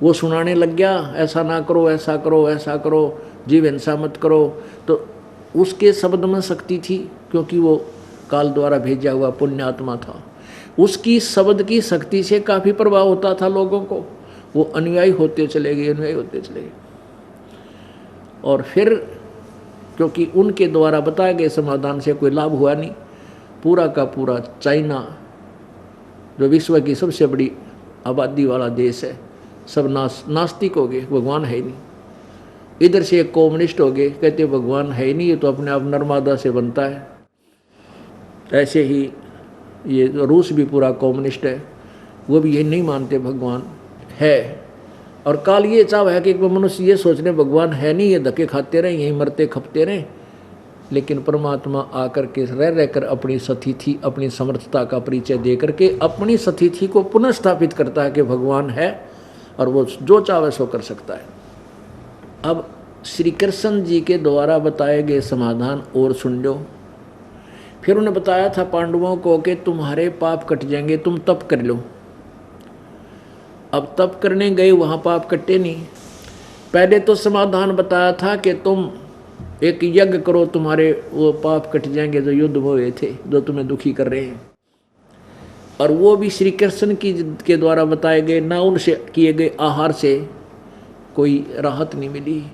वो सुनाने लग गया, ऐसा ना करो, ऐसा करो, ऐसा करो, जीव हिंसा मत करो। तो उसके शब्द में शक्ति थी, क्योंकि वो काल द्वारा भेजा हुआ पुण्यात्मा था। उसकी शब्द की शक्ति से काफ़ी प्रभाव होता था लोगों को, वो अनुयायी होते चले गए, अनुयायी होते चले गए। और फिर क्योंकि उनके द्वारा बताए गए समाधान से कोई लाभ हुआ नहीं, पूरा का पूरा चाइना जो विश्व की सबसे बड़ी आबादी वाला देश है, सब नास्तिक हो गए, भगवान है ही नहीं। इधर से एक कम्युनिस्ट हो गए, कहते भगवान है ही नहीं, ये तो अपने आप नर्मदा से बनता है। ऐसे ही ये रूस भी पूरा कम्युनिस्ट है, वो भी यही नहीं मानते भगवान है। और काल ये चाव है कि मनुष्य ये सोचने भगवान है नहीं, ये धक्के खाते रहे, यहीं मरते खपते रहे। लेकिन परमात्मा आकर के रह कर अपनी सतिथि, अपनी समर्थता का परिचय दे करके अपनी सतिथि को पुनः स्थापित करता है कि भगवान है और वो जो चाहे सो कर सकता है। अब श्री कृष्ण जी के द्वारा बताए गए समाधान और सुन लो। फिर उन्हें बताया था पांडवों को कि तुम्हारे पाप कट जाएंगे, तुम तप कर लो। अब तप करने गए, वहाँ पाप कटे नहीं। पहले तो समाधान बताया था कि तुम एक यज्ञ करो, तुम्हारे वो पाप कट जाएंगे जो युद्ध में हुए थे, जो तुम्हें दुखी कर रहे हैं। और वो भी श्री कृष्ण की के द्वारा बताए गए, ना उनसे किए गए आहार से कोई राहत नहीं मिली।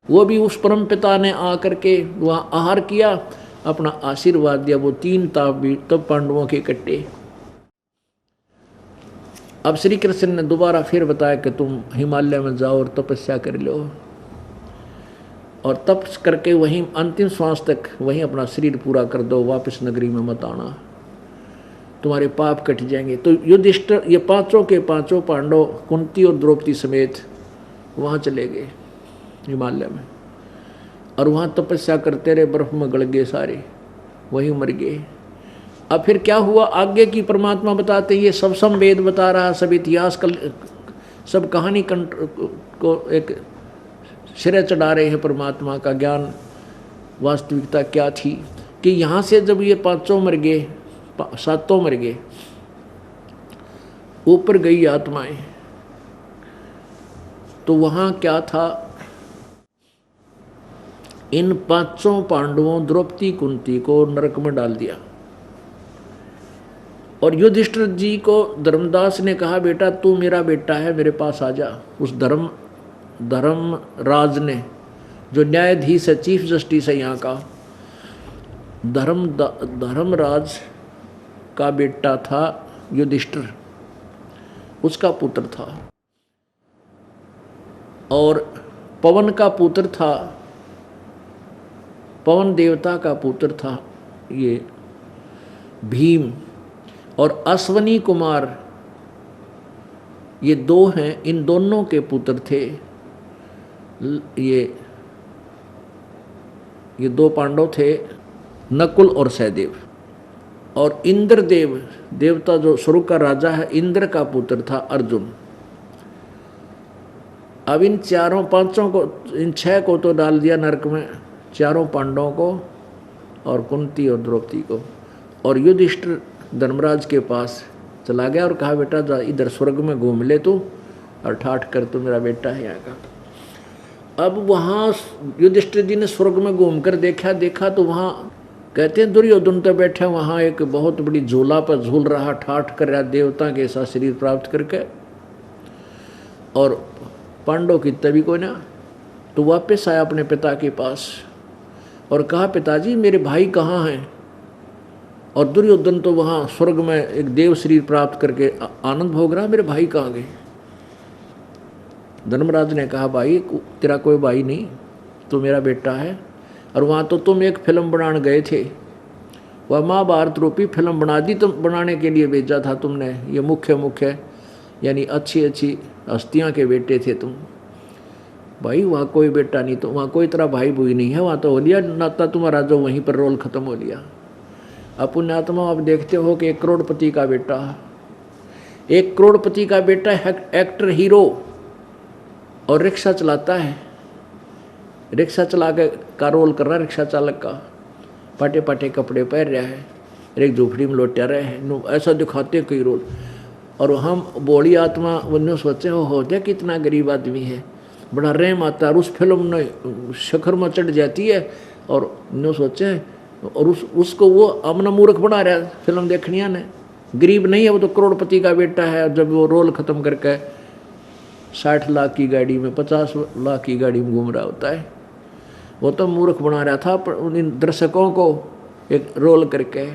वो भी उस परम पिता ने आकर के वहाँ आहार किया, अपना आशीर्वाद दिया। वो 3 ताप भी तब पांडवों के कट्टे। अब श्री कृष्ण ने दोबारा फिर बताया कि तुम हिमालय में जाओ और तपस्या कर लो, और तप करके वहीं अंतिम श्वास तक वहीं अपना शरीर पूरा कर दो, वापस नगरी में मत आना, तुम्हारे पाप कट जाएंगे। तो युधिष्ठिर, ये 5 के 5 पांडव कुंती और द्रौपदी समेत वहाँ चले गए हिमालय में, और वहाँ तपस्या करते रहे, बर्फ में गल गए सारे, वहीं मर गए। अब फिर क्या हुआ आगे की परमात्मा बताते, ये सब संवेद बता रहा, सब इतिहास सब कहानी को एक सिरे चढ़ा रहे हैं। परमात्मा का ज्ञान वास्तविकता क्या थी कि यहाँ से जब ये 5 मर गए, 7 मर गए, ऊपर गई आत्माएं, तो वहाँ क्या था, इन 5 पांडवों द्रौपदी कुंती को नरक में डाल दिया। और युधिष्ठिर जी को धर्मदास ने कहा, बेटा तू मेरा बेटा है, मेरे पास आ जा। उस धर्मराज ने, जो न्यायाधीश है, चीफ जस्टिस है यहाँ का, धर्मराज का बेटा था युधिष्ठिर, उसका पुत्र था। और पवन का पुत्र था, पवन देवता का पुत्र था ये भीम। और अश्वनी कुमार, ये 2 हैं, इन दोनों के पुत्र थे ये 2 पांडव थे, नकुल और सहदेव। और इंद्रदेव देवता, जो स्वर्ग का राजा है, इंद्र का पुत्र था अर्जुन। अब इन 4-5 को, इन 6 को तो डाल दिया नरक में, 4 पांडवों को और कुंती और द्रौपदी को। और युधिष्ठिर धर्मराज के पास चला गया और कहा, बेटा जा इधर स्वर्ग में घूम ले तू, और ठाठ कर, तू मेरा बेटा है यहाँ का। अब वहाँ युधिष्ठिर जी ने स्वर्ग में घूम कर देखा तो वहाँ कहते हैं दुर्योधन तो बैठे वहाँ एक बहुत बड़ी झूला पर झूल रहा, ठाठ कर रहा, देवता के साथ शरीर प्राप्त करके। और पांडव की तभी को ना, तो वापस आया अपने पिता के पास और कहा, पिताजी मेरे भाई कहाँ हैं। और दुर्योधन तो वहाँ स्वर्ग में एक देव शरीर प्राप्त करके आनंद भोग रहा, मेरे भाई कहाँ गए। धर्मराज ने कहा, भाई तेरा कोई भाई नहीं, तू मेरा बेटा है। और वहाँ तो तुम एक फिल्म बनाने गए थे, वह महाभारत रूपी फिल्म बना दी, तुम बनाने के लिए भेजा था तुमने। ये मुख्य यानी अच्छी हस्तियाँ के बेटे थे तुम। भाई वहाँ कोई बेटा नहीं, तो वहाँ कोई तेरा भाई बुई नहीं है, वहाँ तो हो लिया नाता तुम्हारा, जो वहीं पर रोल खत्म हो लिया। अब पुण्यात्मा आप देखते हो कि 1 करोड़पति का बेटा, 1 करोड़पति का बेटा एक्टर हीरो, और रिक्शा चलाता है, रिक्शा चला के का रोल कर रहा है, रिक्शा चालक का, पाटे पाटे कपड़े पहन रहा है, एक झोपड़ी में लौटा रहे हैं, ऐसा दिखाते कई रोल। और हम बोली आत्मा उन्होंने सोचे हो जाए कितना गरीब आदमी है, बड़ा रहम आता है। और उस फिल्म ने शिखर में चढ़ जाती है और उन्होंने सोचे, और उसको वो अपना मूर्ख बना रहा है फिल्म देखनिया ने। गरीब नहीं है वो तो करोड़पति का बेटा है। जब वो रोल ख़त्म करके 60 लाख की गाड़ी में 50 लाख की गाड़ी में घूम रहा होता है, वो तो मूर्ख बना रहा था उन दर्शकों को एक रोल करके।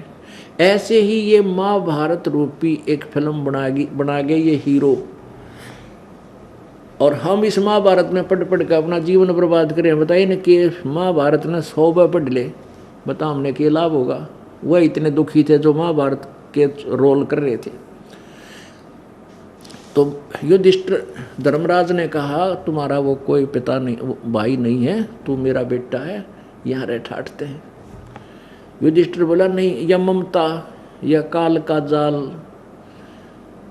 ऐसे ही ये महाभारत रूपी एक फिल्म बना गए ये हीरो, और हम इस महाभारत में पढ़ कर अपना जीवन बर्बाद करें। बताइए ना कि महाभारत ने 100 बार पढ़ ले, बता हमने क्या लाभ होगा। वह इतने दुखी थे जो महाभारत के रोल कर रहे थे। तो युधिष्ठिर धर्मराज ने कहा तुम्हारा वो कोई पिता नहीं, भाई नहीं है, तू मेरा बेटा है, यहाँ रह ठाटते हैं। युधिष्ठिर बोला नहीं, यह ममता, यह काल का जाल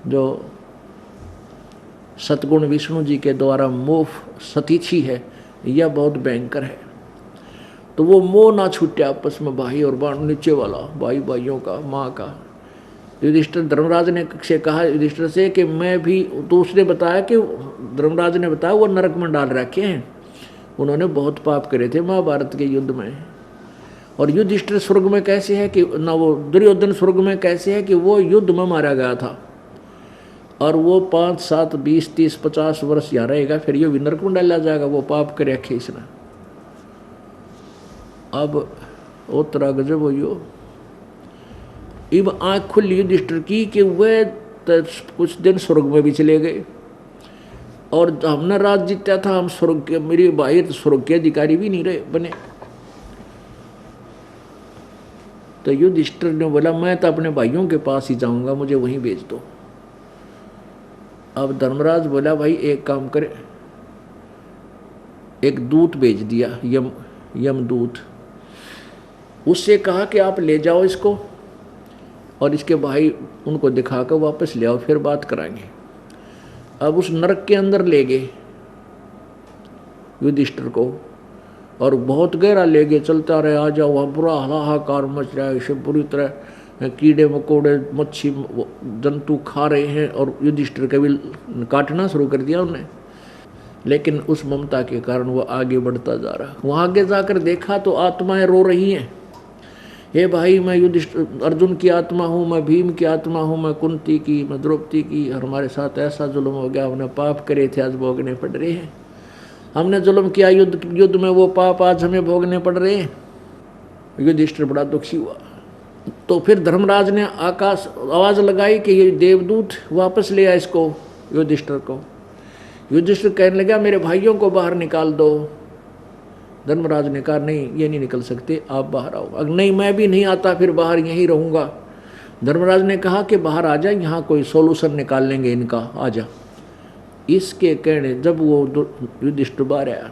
जो सतगुण विष्णु जी के द्वारा मोह सतीथी है, यह बहुत भयंकर है। तो वो मोह ना छूटे आपस में, भाई और बाण नीचे वाला, भाई भाइयों का, माँ का। युधिष्ठिर धर्मराज ने से कहा युधिष्ठिर से कि मैं भी, तो उसने बताया कि धर्मराज ने बताया वो नरक में डाल रखे हैं, उन्होंने बहुत पाप करे थे महाभारत के युद्ध में। और युधिष्ठिर स्वर्ग में कैसे है कि ना, वो दुर्योधन स्वर्ग में कैसे है कि वो युद्ध में मारा गया था, और वो 5, 7, 20, 30, 50 वर्ष यहाँ रहेगा, फिर ये नरक में डाला जाएगा, वो पाप करे रखे इसने। अब वो तरह गजब हो यो। इब आँख खुली युधिष्ठिर की कि वह कुछ दिन स्वर्ग में भी चले गए, और हमने राज जीता था, हम स्वर्ग के, मेरे भाई स्वर्ग के अधिकारी भी नहीं रहे बने। तो युधिष्ठिर ने बोला मैं तो अपने भाइयों के पास ही जाऊंगा, मुझे वहीं भेज दो। अब धर्मराज बोला भाई एक काम करे, एक दूत भेज दिया, यमदूत। उससे कहा कि आप ले जाओ इसको और इसके भाई उनको दिखाकर वापस ले आओ, फिर बात कराएंगे। अब उस नरक के अंदर ले गए युधिष्ठिर को, और बहुत गहरा ले गए, चलता रहे, आ जाओ, वहाँ बुरा हाहाकार मच रहा है, इसे बुरी तरह कीड़े मकोड़े मच्छी जंतु खा रहे हैं, और युधिष्ठिर के भी काटना शुरू कर दिया उन्हें। लेकिन उस ममता के कारण वो आगे बढ़ता जा रहा। वहाँ आगे जाकर देखा तो आत्माएं रो रही हैं, हे भाई मैं युधिष्ठिर अर्जुन की आत्मा हूँ, मैं भीम की आत्मा हूँ, मैं कुंती की, मैं द्रौपदी की, हमारे साथ ऐसा जुल्म हो गया, हमने पाप करे थे, आज भोगने पड़ रहे हैं। हमने जुल्म किया युद्ध में, वो पाप आज हमें भोगने पड़ रहे हैं। युधिष्ठिर बड़ा दुखी हुआ। तो फिर धर्मराज ने आकाश आवाज लगाई कि ये देवदूत वापस ले आए इसको, युधिष्ठिर को। युधिष्ठिर कहने लगा मेरे भाइयों को बाहर निकाल दो। धर्मराज ने कहा नहीं, ये नहीं निकल सकते, आप बाहर आओ। अगर नहीं मैं भी नहीं आता, फिर बाहर यहीं रहूंगा। धर्मराज ने कहा कि बाहर आ जा, यहाँ कोई सोल्यूशन निकाल लेंगे इनका, आ जा। इसके कहने जब वो युधिष्ठिर बाहर आया,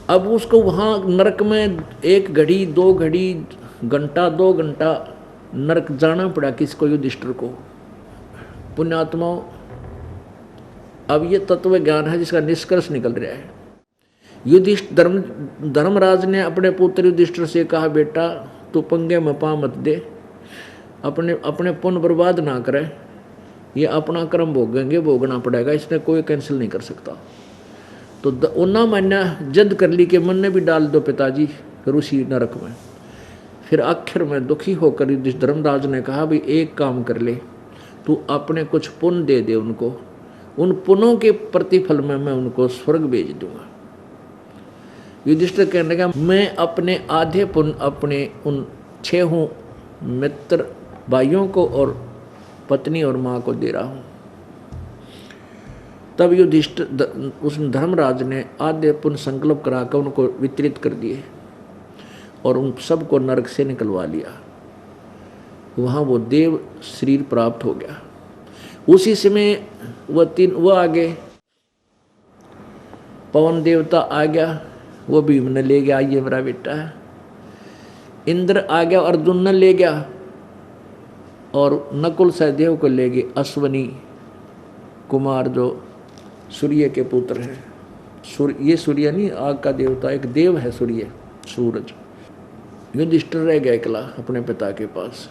अब उसको वहाँ नरक में 1 घड़ी 2 घड़ी घंटा 2 घंटा नरक जाना पड़ा किसको, युधिष्ठिर को। पुण्यात्माओं, अब ये तत्व ज्ञान है जिसका निष्कर्ष निकल रहा है। धर्मराज ने अपने पुत्र युधिष्ठिर से कहा बेटा तू पंगे में पा मत दे, अपने पुण्य बर्बाद ना करे, ये अपना कर्म भोगेंगे, भोगना पड़ेगा, इसने कोई कैंसिल नहीं कर सकता। तो उन्ना मैंने जद कर ली कि मन ने भी डाल दो पिताजी ऋषि नरक में। फिर आखिर में दुखी होकर धर्मराज ने कहा भाई एक काम कर ले, तू अपने कुछ पुण्य दे दे उनको, उन पुण्यों के प्रतिफल में मैं उनको स्वर्ग भेज दूंगा। युधिष्ठिर कहने लगा मैं अपने आधे पुण्य अपने उन 6 मित्र भाइयों को और पत्नी और माँ को दे रहा हूँ। तब युधिष्ठिर उस धर्मराज ने आधे पुण्य संकल्प कराकर उनको वितरित कर दिए और उन सबको नरक से निकलवा लिया। वहाँ वो देव शरीर प्राप्त हो गया। उसी समय वह आ गए, पवन देवता आ गया, वो भीम ने ले गया, ये मेरा बेटा है। इंद्र आ गया, अर्जुन ने ले गया, और नकुल सहदेव को ले गए, अश्वनी कुमार जो सूर्य के पुत्र हैं। ये सूर्य नहीं, आग का देवता, एक देव है सूर्य, सूरज। युधिष्ठिर रह गया अकेला अपने पिता के पास।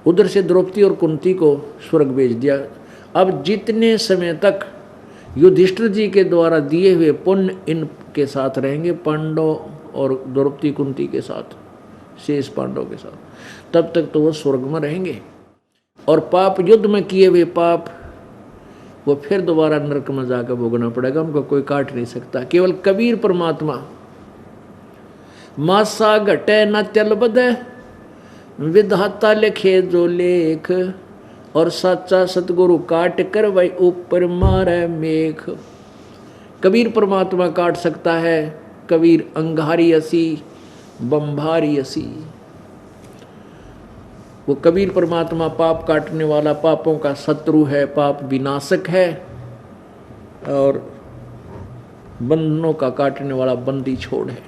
उधर से द्रौपदी और कुंती को स्वर्ग भेज दिया। अब जितने समय तक युधिष्ठिर जी के द्वारा दिए हुए पुण्य इनके साथ रहेंगे, पांडव और द्रौपदी कुंती के साथ, शेष पांडव के साथ, तब तक तो वो स्वर्ग में रहेंगे। और पाप, युद्ध में किए हुए पाप, वो फिर दोबारा नरक में जाकर भोगना पड़ेगा, उनको कोई काट नहीं सकता। केवल कबीर परमात्मा मासा घटे न चल बदे, विधाता लिखे जो लेख, और सच्चा सतगुरु काट कर वही ऊपर मारे मेघ। कबीर परमात्मा काट सकता है, कबीर अंगारी असी बंभारी असी। वो कबीर परमात्मा पाप काटने वाला, पापों का शत्रु है, पाप विनाशक है, और बंधनों का काटने वाला बंदी छोड़ है।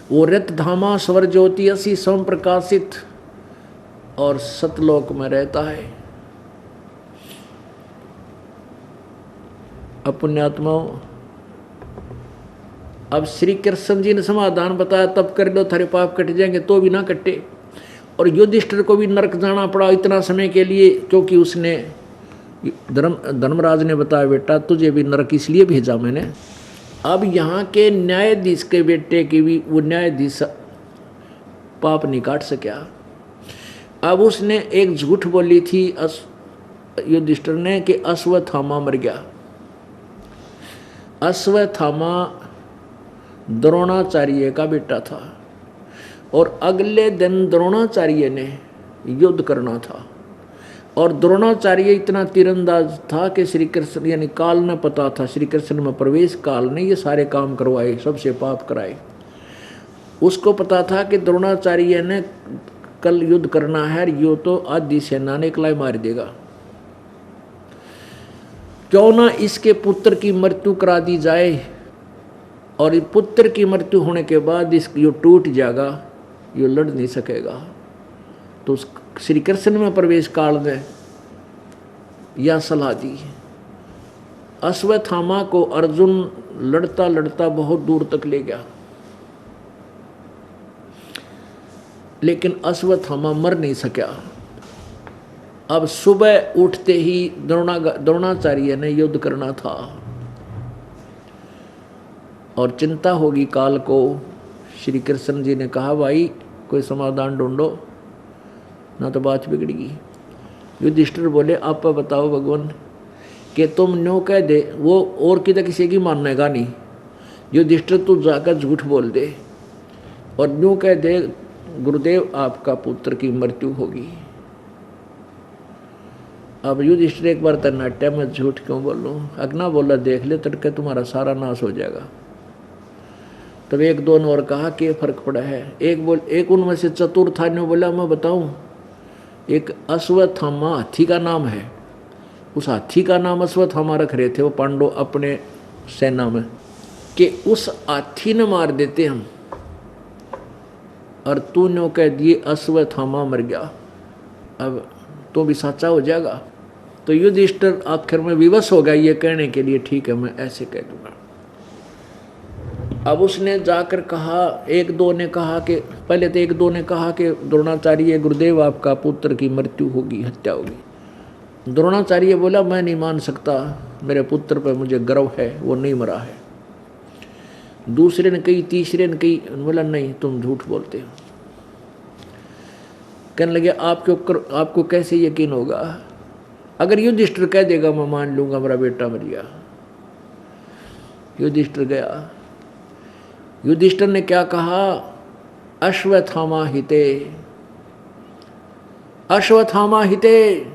वो रत धामा स्वर ज्योति असी स्वयं प्रकाशित, और सतलोक में रहता है। पुण्यात्माओं, अब श्री कृष्ण जी ने समाधान बताया, तब कर लो थारे पाप कट जाएंगे, तो भी ना कटे। और युधिष्ठिर को भी नरक जाना पड़ा इतना समय के लिए, क्योंकि उसने धर्मराज ने बताया, बेटा तुझे भी नरक इसलिए भेजा मैंने। अब यहाँ के न्यायाधीश के बेटे की भी वो न्यायाधीश पाप नहीं काट सका। अब उसने एक झूठ बोली थी युधिष्ठिर ने कि अश्वत्थामा मर गया। अश्वत्थामा द्रोणाचार्य का बेटा था, और अगले दिन द्रोणाचार्य ने युद्ध करना था। और द्रोणाचार्य इतना तीरंदाज था कि श्री कृष्ण, यानी काल ने पता था, श्री कृष्ण में प्रवेश काल ने ये सारे काम करवाए, सबसे पाप कराए। उसको पता था कि द्रोणाचार्य ने कल युद्ध करना है, यो तो आधी सेना ने अकेला मार देगा, क्यों ना इसके पुत्र की मृत्यु करा दी जाए, और पुत्र की मृत्यु होने के बाद यो टूट जाएगा, यो लड़ नहीं सकेगा। तो श्री कृष्ण में प्रवेश काल में यह सलाह दी। अश्वत्थामा को अर्जुन लड़ता लड़ता बहुत दूर तक ले गया, लेकिन अश्वत्थामा मर नहीं सका। अब सुबह उठते ही द्रोणाचार्य ने युद्ध करना था, और चिंता होगी काल को। श्री कृष्ण जी ने कहा, भाई कोई समाधान ढूंढो, ना तो बात बिगड़ेगी। युधिष्ठिर बोले, आप बताओ भगवान, कि तुम न्यों कह दे, वो और किसी की मानेगा नहीं। युधिष्ठिर तू जाकर झूठ बोल दे और न्यों कह दे, गुरुदेव आपका पुत्र की मृत्यु होगी। अब युधिष्ठिर एक बार तन्नाट्य में झूठ क्यों बोलूं, अगना बोला, देख ले तड़के तुम्हारा सारा नाश हो जाएगा। तब एक दो ने और कहा कि फर्क पड़ा है। एक उनमें से चतुर था, ने बोला मैं बताऊं, एक अश्वत्थामा हाथी का नाम है, उस हाथी का नाम अश्वत्थामा रख रहे थे वो पांडव अपने सेना में, कि उस हाथी ने मार देते हम, और तूने कह दिए अश्वत्थामा मर गया, अब तो भी सच्चा हो जाएगा। तो युधिष्ठिर आखिर में विवश हो गया ये कहने के लिए, ठीक है मैं ऐसे कह दूंगा। अब उसने जाकर कहा, एक दो ने कहा कि पहले तो एक दो ने कहा कि द्रोणाचार्य गुरुदेव आपका पुत्र की मृत्यु होगी, हत्या होगी। द्रोणाचार्य बोला मैं नहीं मान सकता, मेरे पुत्र पर मुझे गर्व है, वो नहीं मरा है। दूसरे ने कही, तीसरे ने कही, बोला नहीं तुम झूठ बोलते हो। कहने लगे आपको कैसे यकीन होगा, अगर युधिष्ठिर कह देगा मैं मान लूंगा मेरा बेटा मर गया। युधिष्ठिर गया, युधिष्ठिर ने क्या कहा, अश्वत्थामा हिते, अश्वत्थामा हिते,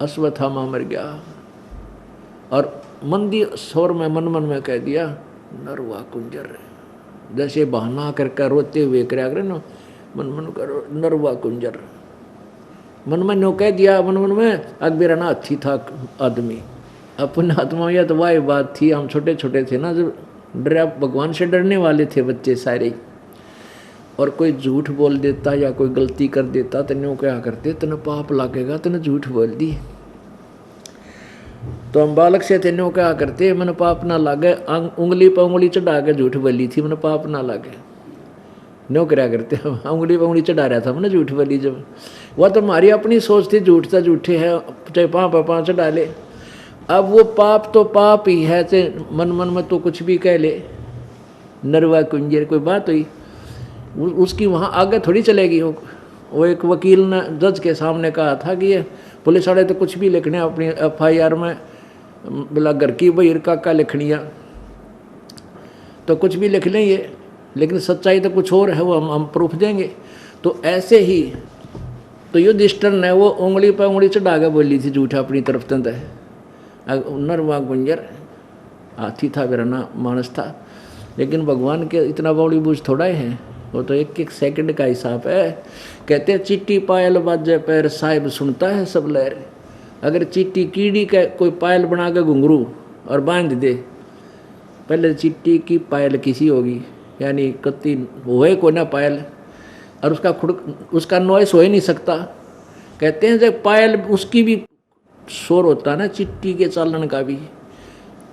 अश्वत्थामा मर गया। और मंदी स्वर में मन मन में कह दिया, नरवा कुंजर, जैसे बहाना करके रोते हुए कराया करे ना, मन मन करो नरवा कुंजर, मन में नो कह दिया, मन मन में अकबेरा ना अच्छी था आदमी। अपने आत्मा यह तो वाही बात थी, हम छोटे छोटे थे ना, जब डरा, भगवान से डरने वाले थे बच्चे सारे, और कोई झूठ बोल देता या कोई गलती कर देता तो न्यों क्या करते, तेने पाप लागेगा, तेने झूठ बोल दी। तो हम बालक से थे नो क्या करते, मन पाप ना लागे, उंगली पर उंगली चढ़ा के झूठ बोली थी, मन पाप ना लागे, नो क्या करते, उंगली पर उंगली चढ़ा रहा था मैंने झूठ बोली जब। वह तो हमारी अपनी सोच थी, झूठ था झूठे है, चाहे पाँव पर पाँव चढ़ा ले। अब वो पाप तो पाप ही है, चाहे मन मन में तो कुछ भी कह ले, नरवा कुंजर कोई बात हुई उसकी वहाँ आगे थोड़ी चलेगी। वो एक वकील ने जज के सामने कहा था कि ये पुलिस वाले तो कुछ भी लिखने अपनी FIR में, बोला घर की बहिर काका लिखनिया तो कुछ भी लिख लें ये, लेकिन सच्चाई तो कुछ और है, वो हम प्रूफ देंगे। तो ऐसे ही तो युधिष्ठिर ने वो उंगली पर उंगली चढ़ा के बोली थी झूठा अपनी तरफ तंद है। नरवा गुंजर हाथी था, मेरा ना मानस था, लेकिन भगवान के इतना बड़ी बूझ थोड़ा ही है, वो तो एक एक सेकंड का हिसाब है। कहते हैं चिट्टी पायल बाजे पैर साहिब सुनता है सब लहर। अगर चिट्टी कीड़ी का कोई पायल बना के घुंघरू और बांध दे, पहले चिट्टी की पायल किसी होगी, यानी कत्ती होए कोई ना पायल, और उसका नॉइस हो ही नहीं सकता। कहते हैं जब पायल उसकी भी शोर होता है ना, चिट्टी के चालन का भी,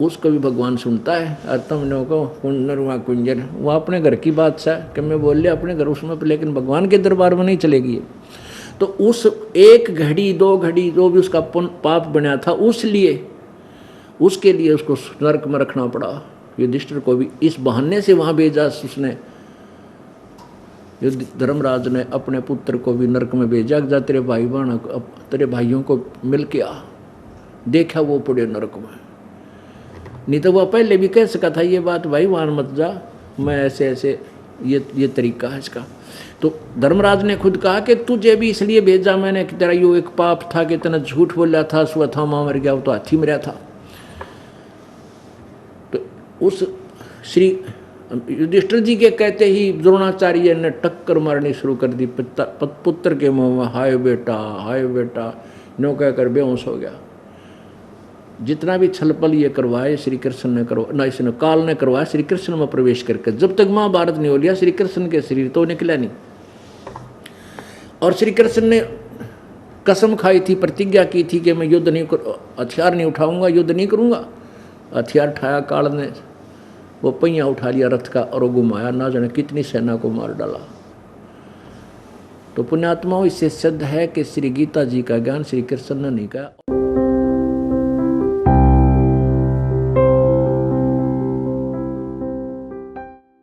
उसको भी भगवान सुनता है। और तुम लोगों को कुंजर वहाँ कुंजर, वो अपने घर की बात सा कि मैं बोल लिया अपने घर उसमें, लेकिन भगवान के दरबार में नहीं चलेगी। तो उस एक घड़ी दो घड़ी जो भी उसका पाप बना था, उसके लिए उसको नरक में रखना पड़ा। युधिष्ठिर को भी इस बहाने से वहाँ भेजा उसने, धर्मराज ने अपने पुत्र को भी नरक में भेजा, जा तेरे भाई बहन तेरे भाइयों को मिल के आ, देखा वो पड़े नरक में। नहीं तो वह पहले भी कह सका था ये बात, भाई वहां मत जा, मैं ऐसे ऐसे ये तरीका है इसका। तो धर्मराज ने खुद कहा कि तुझे भी इसलिए भेजा मैंने कि तेरा यो एक पाप था कि तेने झूठ बोला था, स्वथामा मर गया, वो तो हाथी मरा था। तो उस श्री युधिष्ठिर जी के कहते ही द्रोणाचार्य ने टक्कर मारनी शुरू कर दी पुत्र के मुंह में, हाय बेटा नो कहकर बेहोश हो गया। जितना भी छलपल ये करवाए श्री कृष्ण ने ना इसने काल ने करवाया श्री कृष्ण में प्रवेश करके, जब तक महाभारत नहीं हो लिया श्री कृष्ण के शरीर तो निकला नहीं। और श्री कृष्ण ने कसम खाई थी, प्रतिज्ञा की थी कि मैं युद्ध नहीं हथियार नहीं उठाऊंगा, युद्ध नहीं करूंगा। हथियार उठाया काल ने, वो पहिया उठा लिया रथ का और वो घुमाया, ना जाने कितनी सेना को मार डाला। तो पुण्यात्माओं इससे सिद्ध है कि श्री गीता जी का ज्ञान श्री कृष्ण ने नहीं कहा।